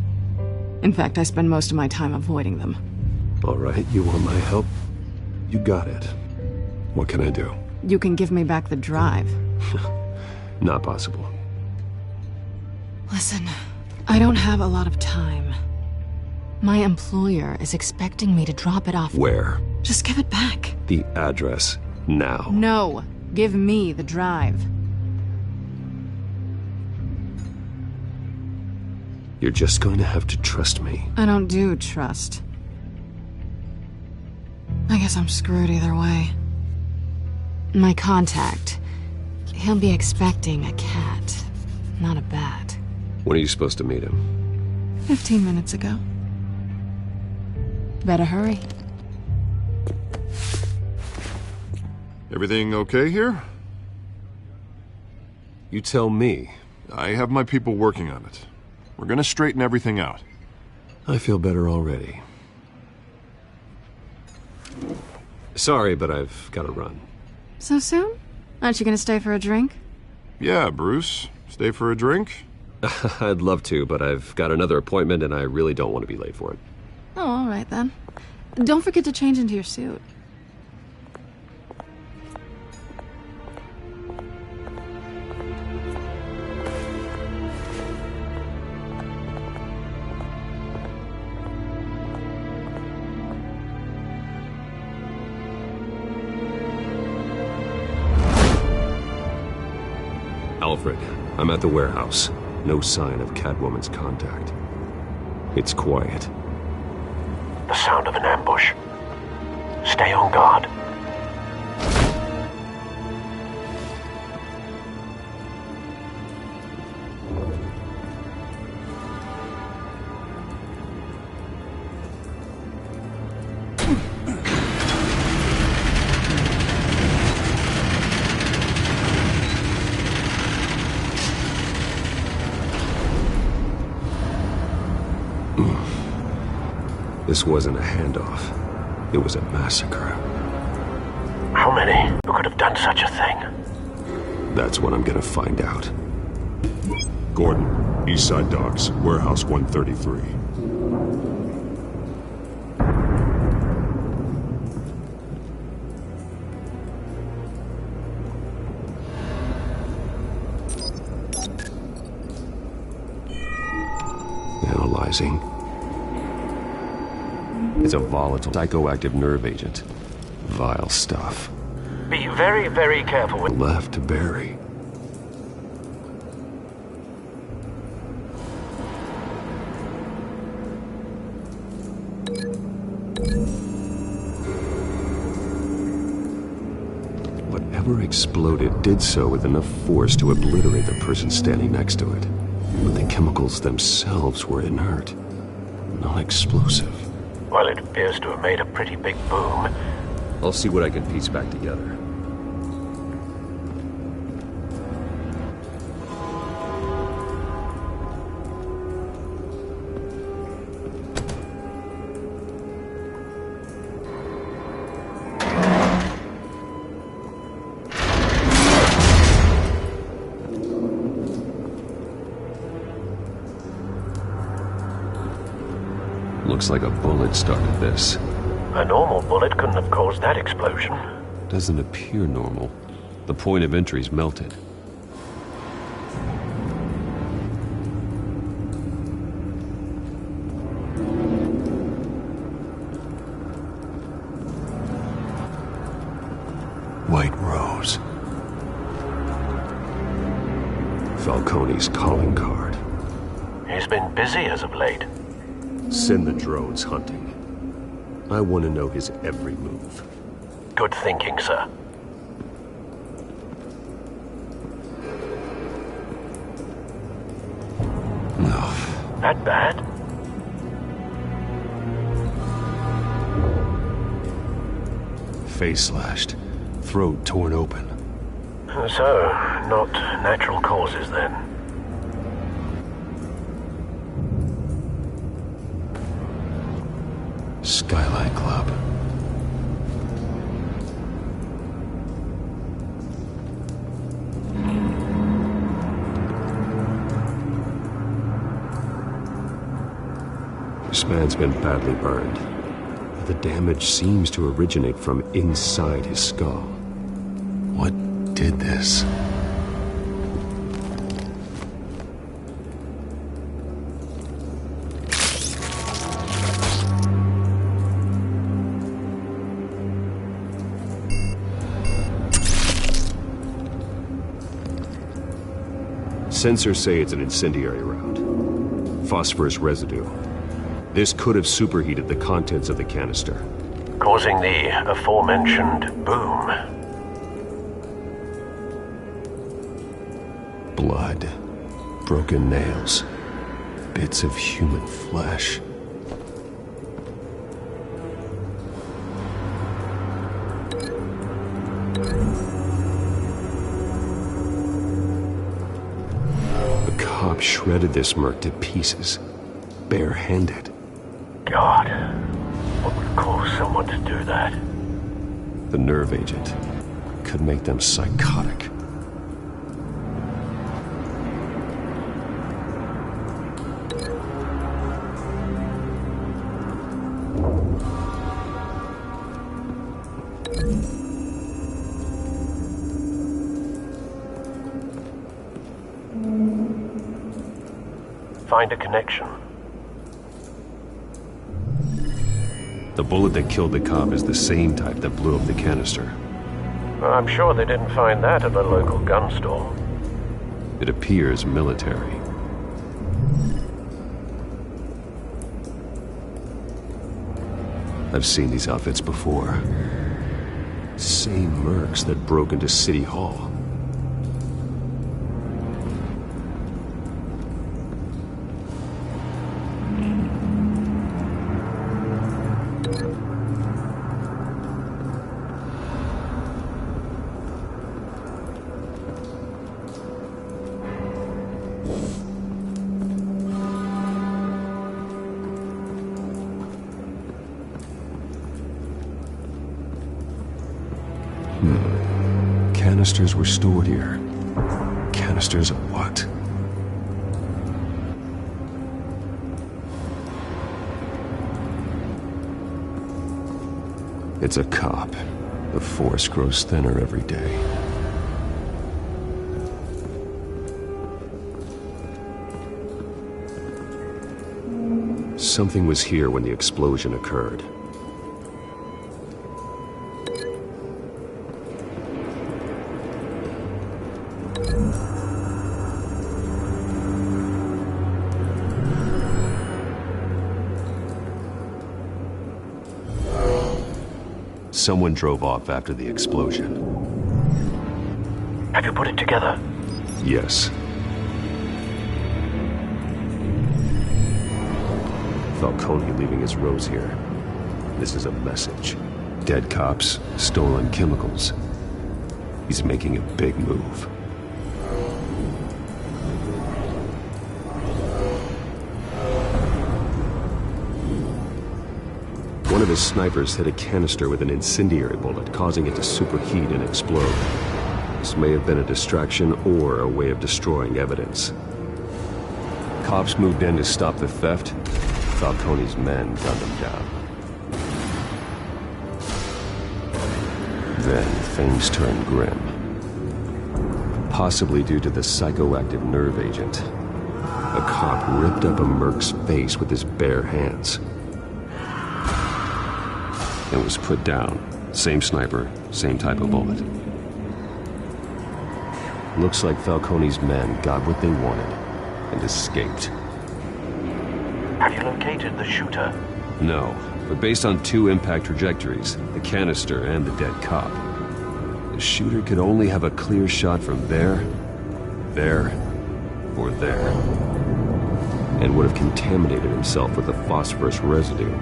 In fact, I spend most of my time avoiding them. All right, you want my help? You got it. What can I do? You can give me back the drive. Not possible. Listen, I don't have a lot of time. My employer is expecting me to drop it off. Where? Just give it back. The address, now. No, give me the drive. You're just going to have to trust me. I don't do trust. I guess I'm screwed either way. My contact, he'll be expecting a cat, not a bat. When are you supposed to meet him? 15 minutes ago. Better hurry. Everything okay here? You tell me. I have my people working on it. We're gonna straighten everything out. I feel better already. Sorry, but I've got to run. So soon? Aren't you gonna stay for a drink? Yeah, Bruce. Stay for a drink? I'd love to, but I've got another appointment and I really don't want to be late for it. Oh, all right then. Don't forget to change into your suit. Alfred, I'm at the warehouse. No sign of Catwoman's contact. It's quiet. The sound of an ambush. Stay on guard. This wasn't a handoff. It was a massacre. How many? Who could have done such a thing? That's what I'm gonna find out. Gordon, East Side Docks, Warehouse 133. Analyzing. It's a volatile, psychoactive nerve agent. Vile stuff. Be very, very careful with... Left to bury. Whatever exploded did so with enough force to obliterate the person standing next to it. But the chemicals themselves were inert, non-explosive. Well, it appears to have made a pretty big boom. I'll see what I can piece back together. Looks like a bullet started this. A normal bullet couldn't have caused that explosion. Doesn't appear normal. The point of entry's melted. Falcone's calling card. He's been busy as of late. Send the drones hunting. I want to know his every move. Good thinking, sir. No. That bad? Face slashed. Throat torn open. So, not natural causes then. Skylight Club. This man's been badly burned. The damage seems to originate from inside his skull. What did this? Sensors say it's an incendiary round. Phosphorus residue. This could have superheated the contents of the canister, causing the aforementioned boom. Blood, broken nails, bits of human flesh. The cop shredded this merc to pieces, barehanded. God, what would cause someone to do that? The nerve agent could make them psychotic. Find a connection. The bullet that killed the cop is the same type that blew up the canister. I'm sure they didn't find that at a local gun store. It appears military. I've seen these outfits before. Same mercs that broke into City Hall. Canisters were stored here. Canisters of what? It's a cop. The force grows thinner every day. Something was here when the explosion occurred. Someone drove off after the explosion. Have you put it together? Yes. Falcone leaving his rose here. This is a message. Dead cops, stolen chemicals. He's making a big move. One of his snipers hit a canister with an incendiary bullet, causing it to superheat and explode. This may have been a distraction or a way of destroying evidence. Cops moved in to stop the theft. Falcone's men gunned them down. Then things turned grim. Possibly due to the psychoactive nerve agent. A cop ripped up a merc's face with his bare hands. It was put down. Same sniper, same type of bullet. Looks like Falcone's men got what they wanted and escaped. Have you located the shooter? No, but based on 2 impact trajectories, the canister and the dead cop, the shooter could only have a clear shot from there, or there, and would have contaminated himself with the phosphorus residue.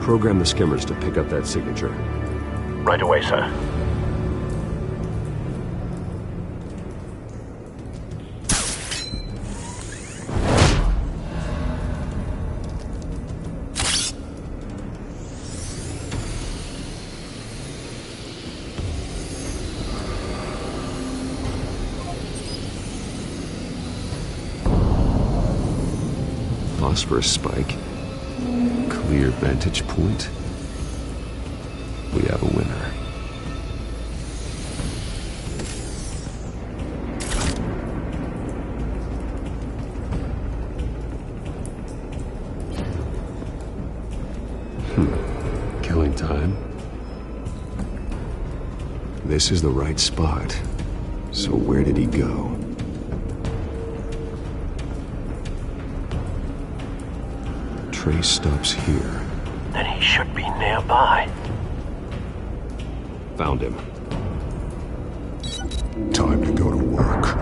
Program the skimmers to pick up that signature. Right away, sir. Phosphorus spike. Clear vantage point. We have a winner. Killing time. This is the right spot. So where did he go? Trace stops here. Then he should be nearby. Found him. Time to go to work.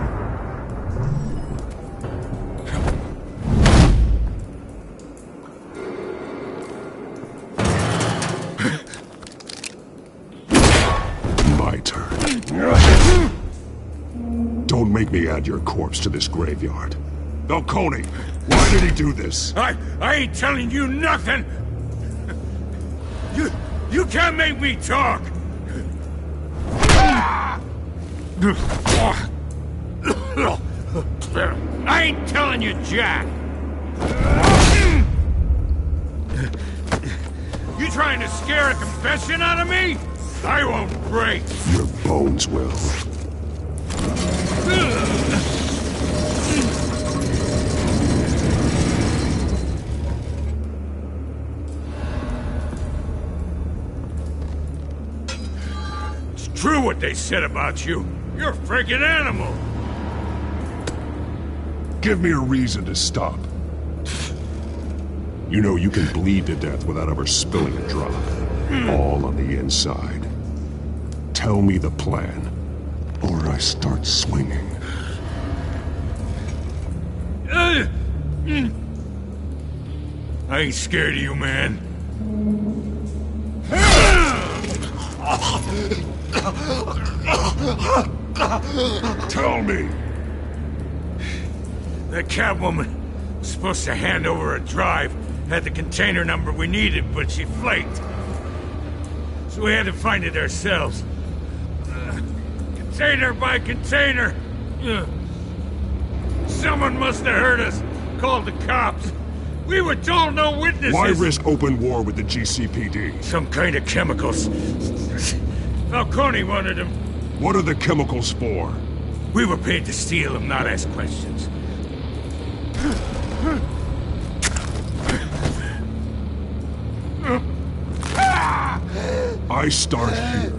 My turn. Don't make me add your corpse to this graveyard. Falcone, why did he do this? I ain't telling you nothing! You can't make me talk! I ain't telling you jack! You trying to scare a confession out of me? I won't break! Your bones will. True what they said about you. You're a freaking animal. Give me a reason to stop. You know you can bleed to death without ever spilling a drop. All on the inside. Tell me the plan, or I start swinging. I ain't scared of you, man. Tell me! That Catwoman was supposed to hand over a drive, had the container number we needed, but she flaked. So we had to find it ourselves. Container by container. Someone must have heard us, called the cops. We were told no witnesses. Why risk open war with the GCPD? Some kind of chemicals. Falcone wanted them. What are the chemicals for? We were paid to steal them, not ask questions. I start here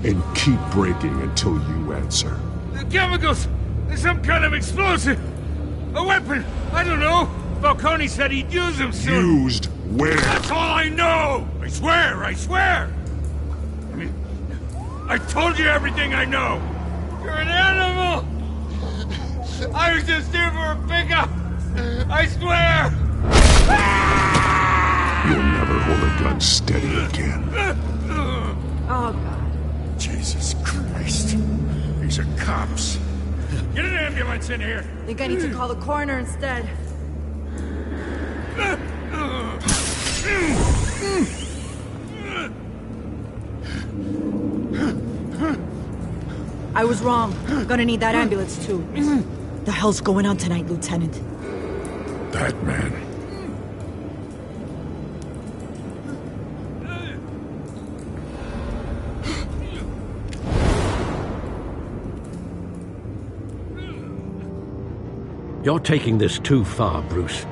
and keep breaking until you answer. The chemicals! There's some kind of explosive! A weapon! I don't know! Falcone said he'd use them soon! Used where? That's all I know! I swear! I swear! I mean, I told you everything I know! You're an animal! I was just here for a pickup! I swear! You'll never hold a gun steady again. Oh, God. Jesus Christ. These are cops. Get an ambulance in here! Think I need to call the coroner instead. I was wrong. Gonna need that ambulance, too. The hell's going on tonight, Lieutenant? That man. You're taking this too far, Bruce.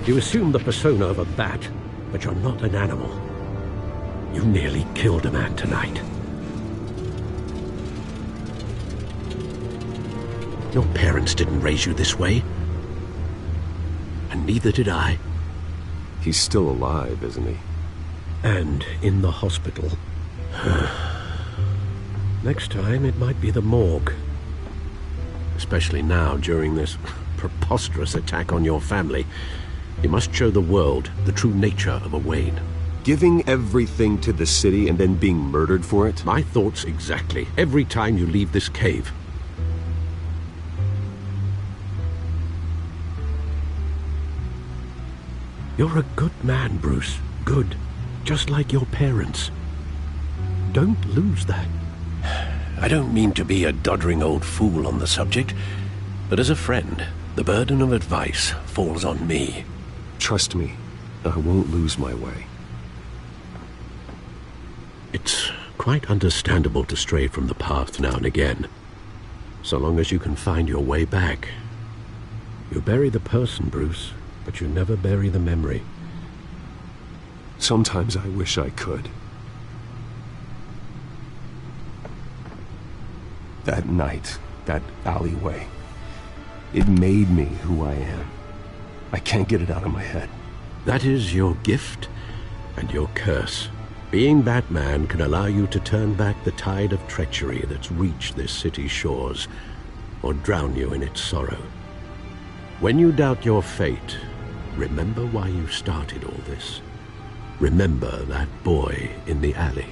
You assume the persona of a bat, but you're not an animal. You nearly killed a man tonight. Your parents didn't raise you this way. And neither did I. He's still alive, isn't he? And in the hospital. Next time, it might be the morgue. Especially now, during this preposterous attack on your family. You must show the world the true nature of a Wayne. Giving everything to the city and then being murdered for it? My thoughts exactly. Every time you leave this cave. You're a good man, Bruce. Good. Just like your parents. Don't lose that. I don't mean to be a doddering old fool on the subject, but as a friend, the burden of advice falls on me. Trust me, I won't lose my way. It's quite understandable to stray from the path now and again, so long as you can find your way back. You bury the person, Bruce, but you never bury the memory. Sometimes I wish I could. That night, that alleyway, it made me who I am. I can't get it out of my head. That is your gift and your curse. Being Batman can allow you to turn back the tide of treachery that's reached this city's shores, or drown you in its sorrow. When you doubt your fate, remember why you started all this. Remember that boy in the alley.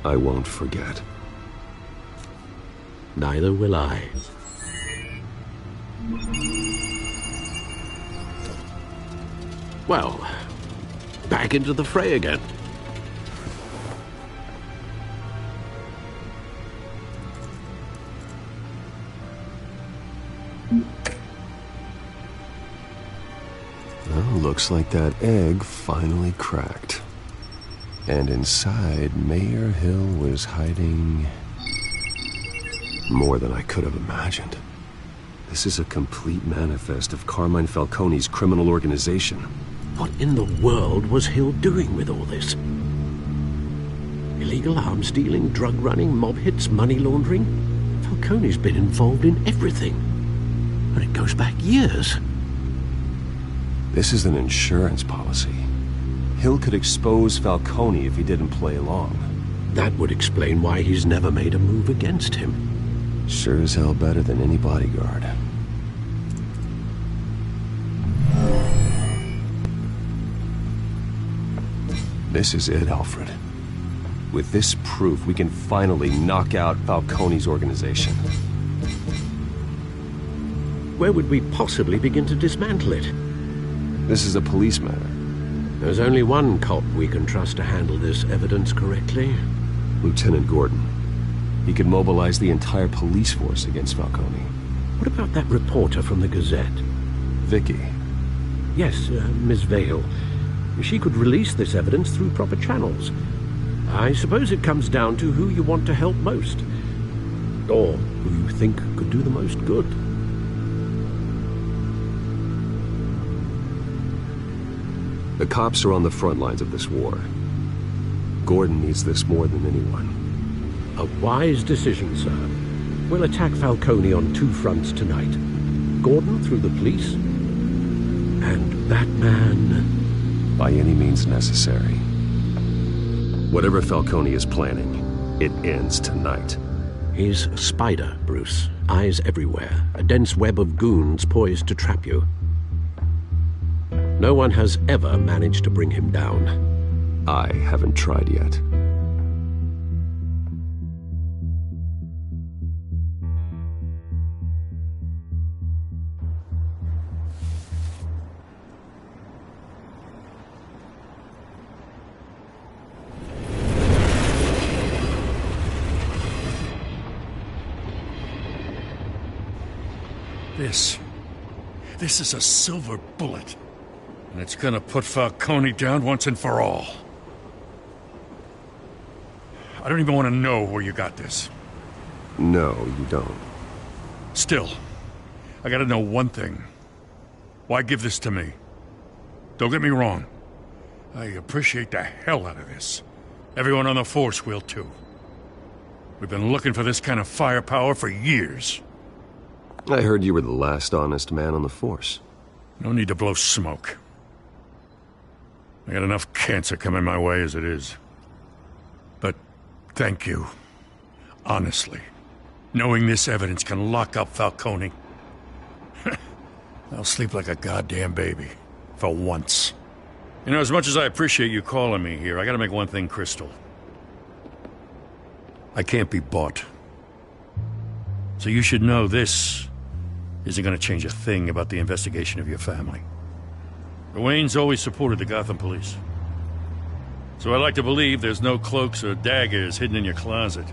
I won't forget. Neither will I. Well, back into the fray again. Well, looks like that egg finally cracked. And inside, Mayor Hill was hiding more than I could have imagined. This is a complete manifest of Carmine Falcone's criminal organization. What in the world was Hill doing with all this? Illegal arms dealing, drug running, mob hits, money laundering? Falcone's been involved in everything. And it goes back years. This is an insurance policy. Hill could expose Falcone if he didn't play along. That would explain why he's never made a move against him. Sure as hell better than any bodyguard. This is it, Alfred. With this proof, we can finally knock out Falcone's organization. Where would we possibly begin to dismantle it? This is a police matter. There's only one cop we can trust to handle this evidence correctly. Lieutenant Gordon. He could mobilize the entire police force against Falcone. What about that reporter from the Gazette? Vicky. Yes, Miss Vale. She could release this evidence through proper channels. I suppose it comes down to who you want to help most. Or who you think could do the most good. The cops are on the front lines of this war. Gordon needs this more than anyone. A wise decision, sir. We'll attack Falcone on two fronts tonight. Gordon through the police, and Batman... by any means necessary. Whatever Falcone is planning, it ends tonight. He's a spider, Bruce. Eyes everywhere. A dense web of goons poised to trap you. No one has ever managed to bring him down. I haven't tried yet. This is a silver bullet. And it's gonna put Falcone down once and for all. I don't even want to know where you got this. No, you don't. Still, I gotta know one thing. Why give this to me? Don't get me wrong. I appreciate the hell out of this. Everyone on the force will, too. We've been looking for this kind of firepower for years. I heard you were the last honest man on the force. No need to blow smoke. I got enough cancer coming my way as it is. But thank you. Honestly. Knowing this evidence can lock up Falcone. I'll sleep like a goddamn baby. For once. You know, as much as I appreciate you calling me here, I gotta make one thing crystal. I can't be bought. So you should know this isn't gonna change a thing about the investigation of your family. The Waynes always supported the Gotham police. So I like to believe there's no cloaks or daggers hidden in your closet.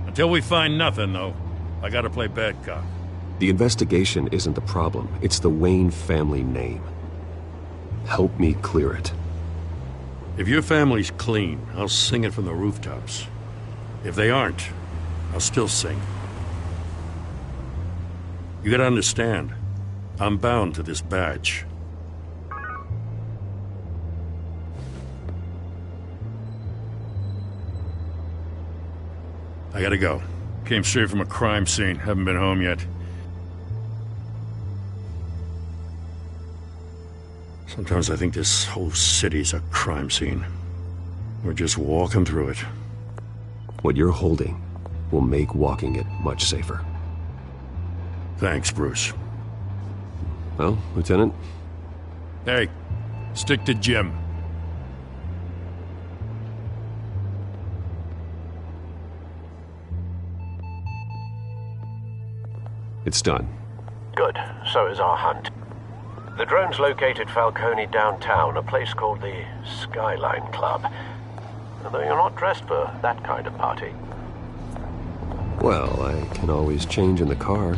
Until we find nothing, though, I gotta play bad cop. The investigation isn't the problem. It's the Wayne family name. Help me clear it. If your family's clean, I'll sing it from the rooftops. If they aren't, I'll still sing. You gotta understand, I'm bound to this badge. I gotta go. Came straight from a crime scene. Haven't been home yet. Sometimes I think this whole city's a crime scene. We're just walking through it. What you're holding will make walking it much safer. Thanks, Bruce. Well, Lieutenant? Hey, stick to Jim. It's done. Good. So is our hunt. The drones located Falcone downtown, a place called the Skyline Club. Although you're not dressed for that kind of party. Well, I can always change in the car.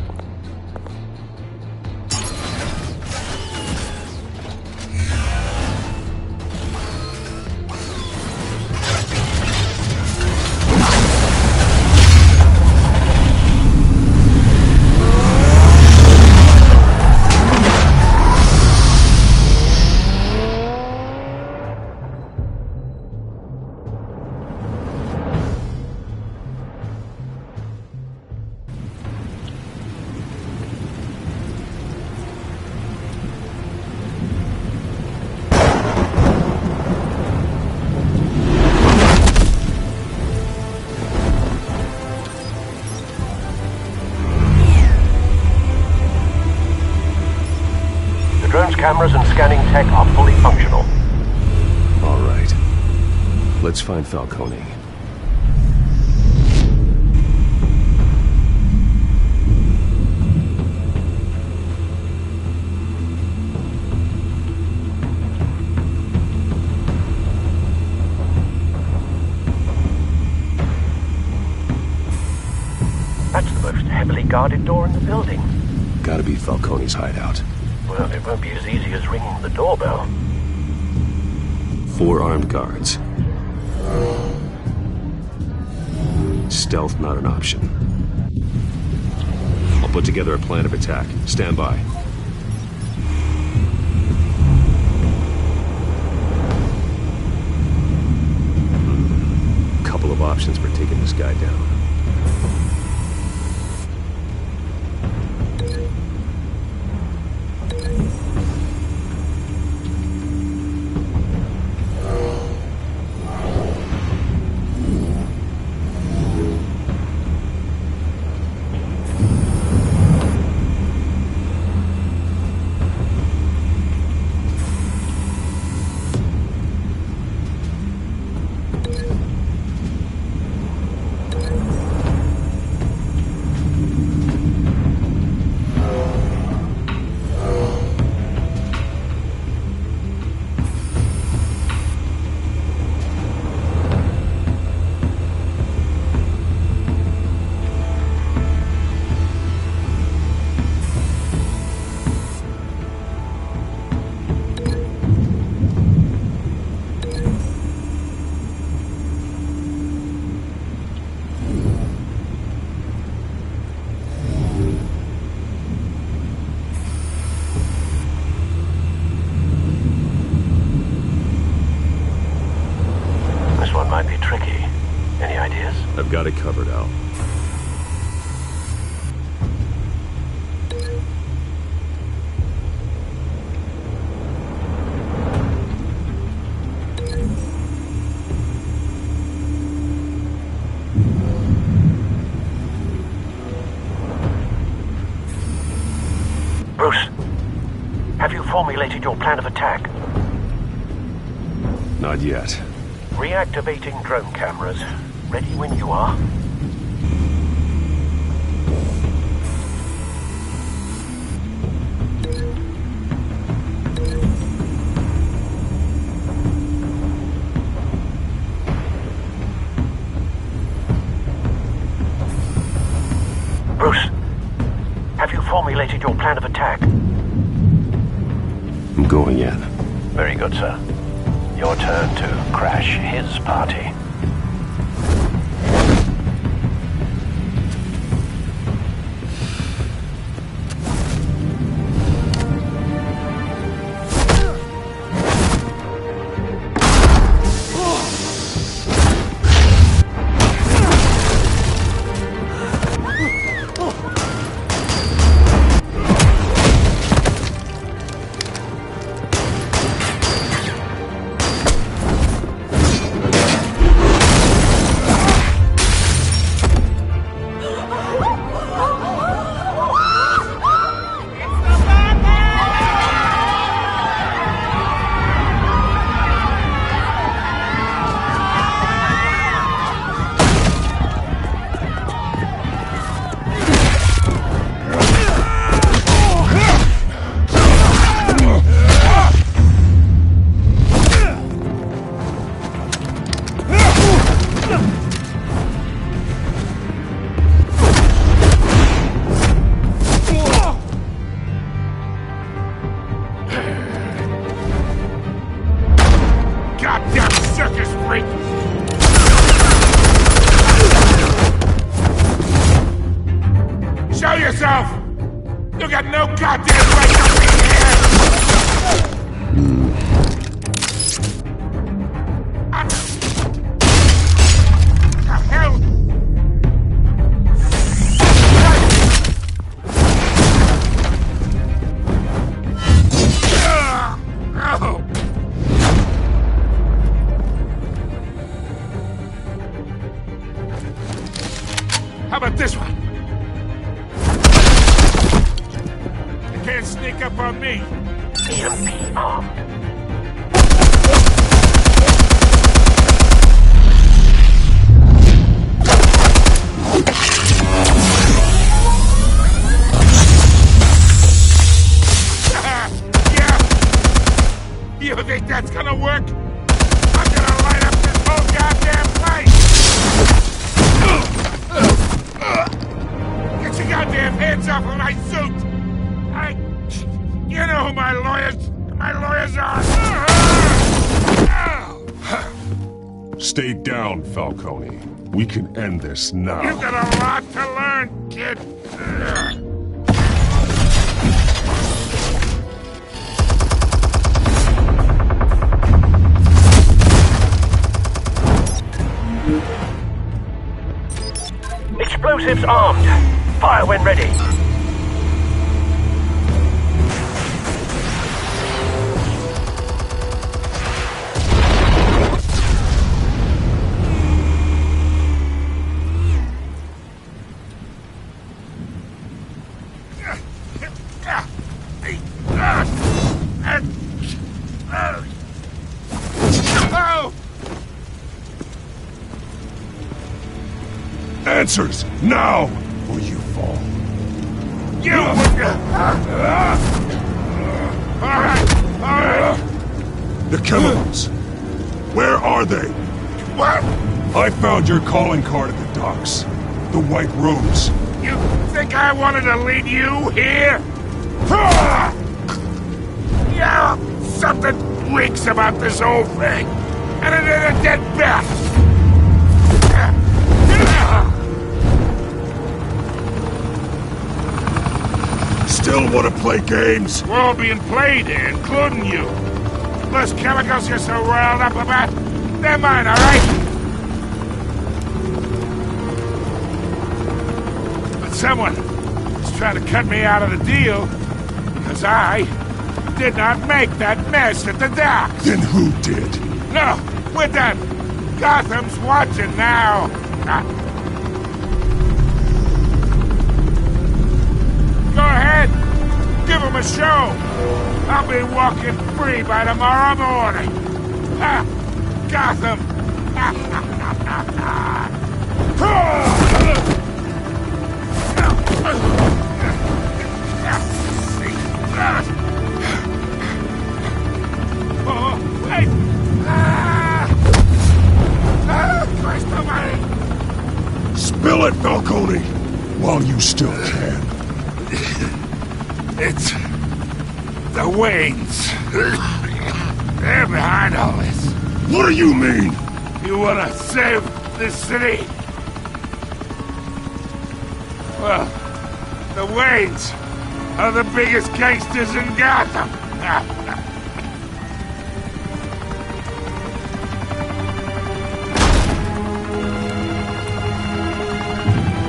Cameras and scanning tech are fully functional. All right. Let's find Falcone. That's the most heavily guarded door in the building. Gotta be Falcone's hideout. Well, it won't be as easy as ringing the doorbell. 4 armed guards. Stealth not an option. I'll put together a plan of attack. Stand by. Couple of options for taking this guy down. I've got it covered, Al. Bruce, have you formulated your plan of attack? Not yet. Reactivating drone cameras. Ready when you are. Bruce, have you formulated your plan of attack? I'm going in. Very good, sir. Your turn to crash his party. Show yourself! You got no goddamn right to be here! The hell? How about this one? You can't sneak up on me. EMP armed. Yeah! You think that's gonna work? I'm gonna light up this whole goddamn place! Get your goddamn hands off of my suit! You know who my lawyers are! Stay down, Falcone. We can end this now. You've got a lot to learn, kid! Explosives armed. Fire when ready. Answers, now, or you fall. You! Alright! The chemicals. Where are they? What? I found your calling card at the docks. The White Rose. You think I wanted to lead you here? Yeah, something reeks about this whole thing. And it is a dead bat. Still want to play games? We're all being played here, including you. Those chemicals you're so riled up about, they're mine, all right? Someone is trying to cut me out of the deal because I did not make that mess at the docks. Then who did? No, we're done. Gotham's watching now. Go ahead. Give him a show. I'll be walking free by tomorrow morning. Gotham. Oh, wait. Christ almighty. Spill it, Falcone, while you still can. It's the Waynes. They're behind all this. What do you mean? You want to save this city? Well, the Waynes are the biggest gangsters in Gotham.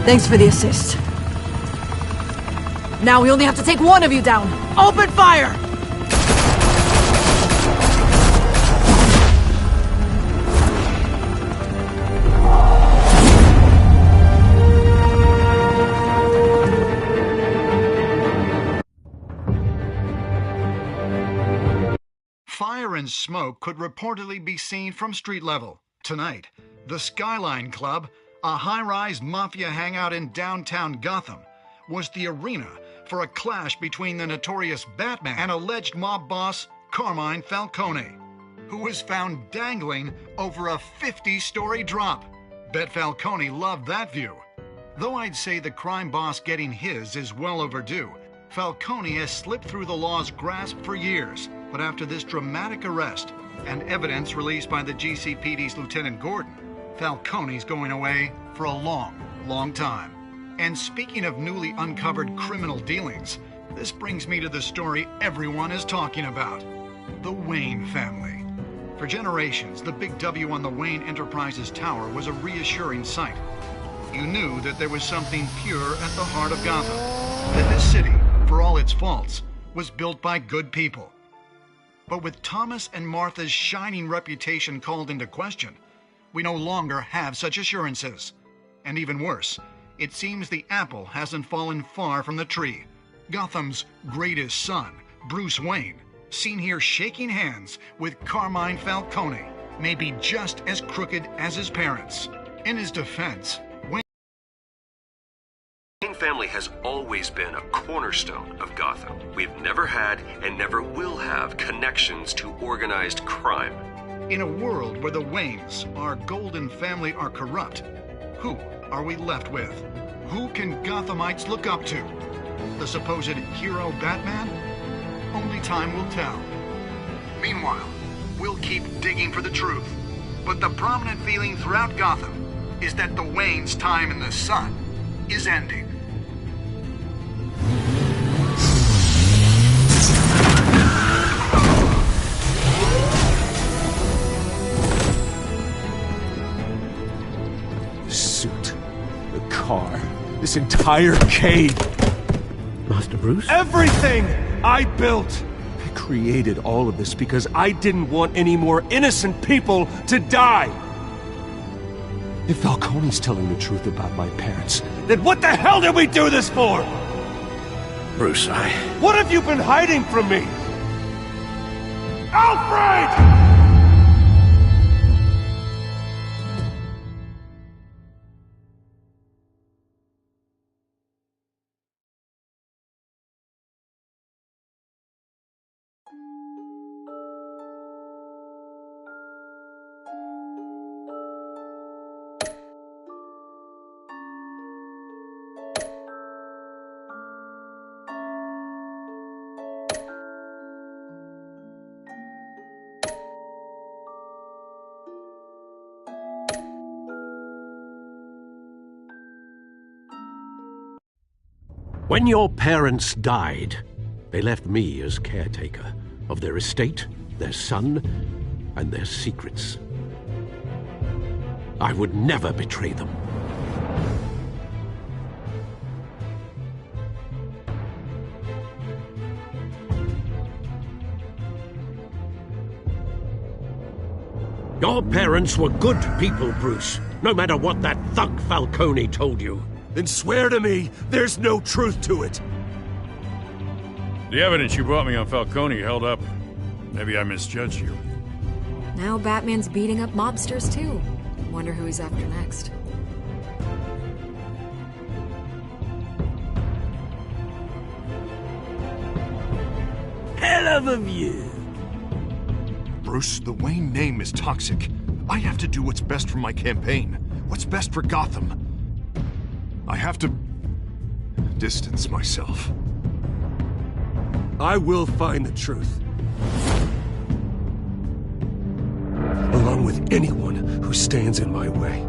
Thanks for the assist. Now we only have to take one of you down. Open fire! Fire and smoke could reportedly be seen from street level. Tonight, the Skyline Club, a high-rise mafia hangout in downtown Gotham, was the arena for a clash between the notorious Batman and alleged mob boss Carmine Falcone, who was found dangling over a 50-story drop. Bet Falcone loved that view. Though I'd say the crime boss getting his is well overdue, Falcone has slipped through the law's grasp for years. But after this dramatic arrest and evidence released by the GCPD's Lieutenant Gordon, Falcone's going away for a long, long time. And speaking of newly uncovered criminal dealings, this brings me to the story everyone is talking about: the Wayne family. For generations, the big W on the Wayne Enterprises Tower was a reassuring sight. You knew that there was something pure at the heart of Gotham, that this city, for all its faults, was built by good people. But with Thomas and Martha's shining reputation called into question, we no longer have such assurances. And even worse, it seems the apple hasn't fallen far from the tree. Gotham's greatest son, Bruce Wayne, seen here shaking hands with Carmine Falcone, may be just as crooked as his parents. In his defense, The family has always been a cornerstone of Gotham. We've never had and never will have connections to organized crime. in a world where the Waynes, our golden family, are corrupt, who are we left with? Who can Gothamites look up to? The supposed hero Batman? Only time will tell. Meanwhile, we'll keep digging for the truth. But the prominent feeling throughout Gotham is that the Waynes' time in the sun is ending. The suit, the car, this entire cave. Master Bruce? Everything I built! I created all of this because I didn't want any more innocent people to die! If Falcone's telling the truth about my parents, then what the hell did we do this for? Bruce, What have you been hiding from me? Alfred! When your parents died, they left me as caretaker of their estate, their son, and their secrets. I would never betray them. Your parents were good people, Bruce. No matter what that thug Falcone told you. Then swear to me there's no truth to it. The evidence you brought me on Falcone held up. Maybe I misjudged you. Now Batman's beating up mobsters, too. Wonder who he's after next. Hell of a view. Bruce, the Wayne name is toxic. I have to do what's best for my campaign. What's best for Gotham. I have to distance myself. I will find the truth. Along with anyone who stands in my way.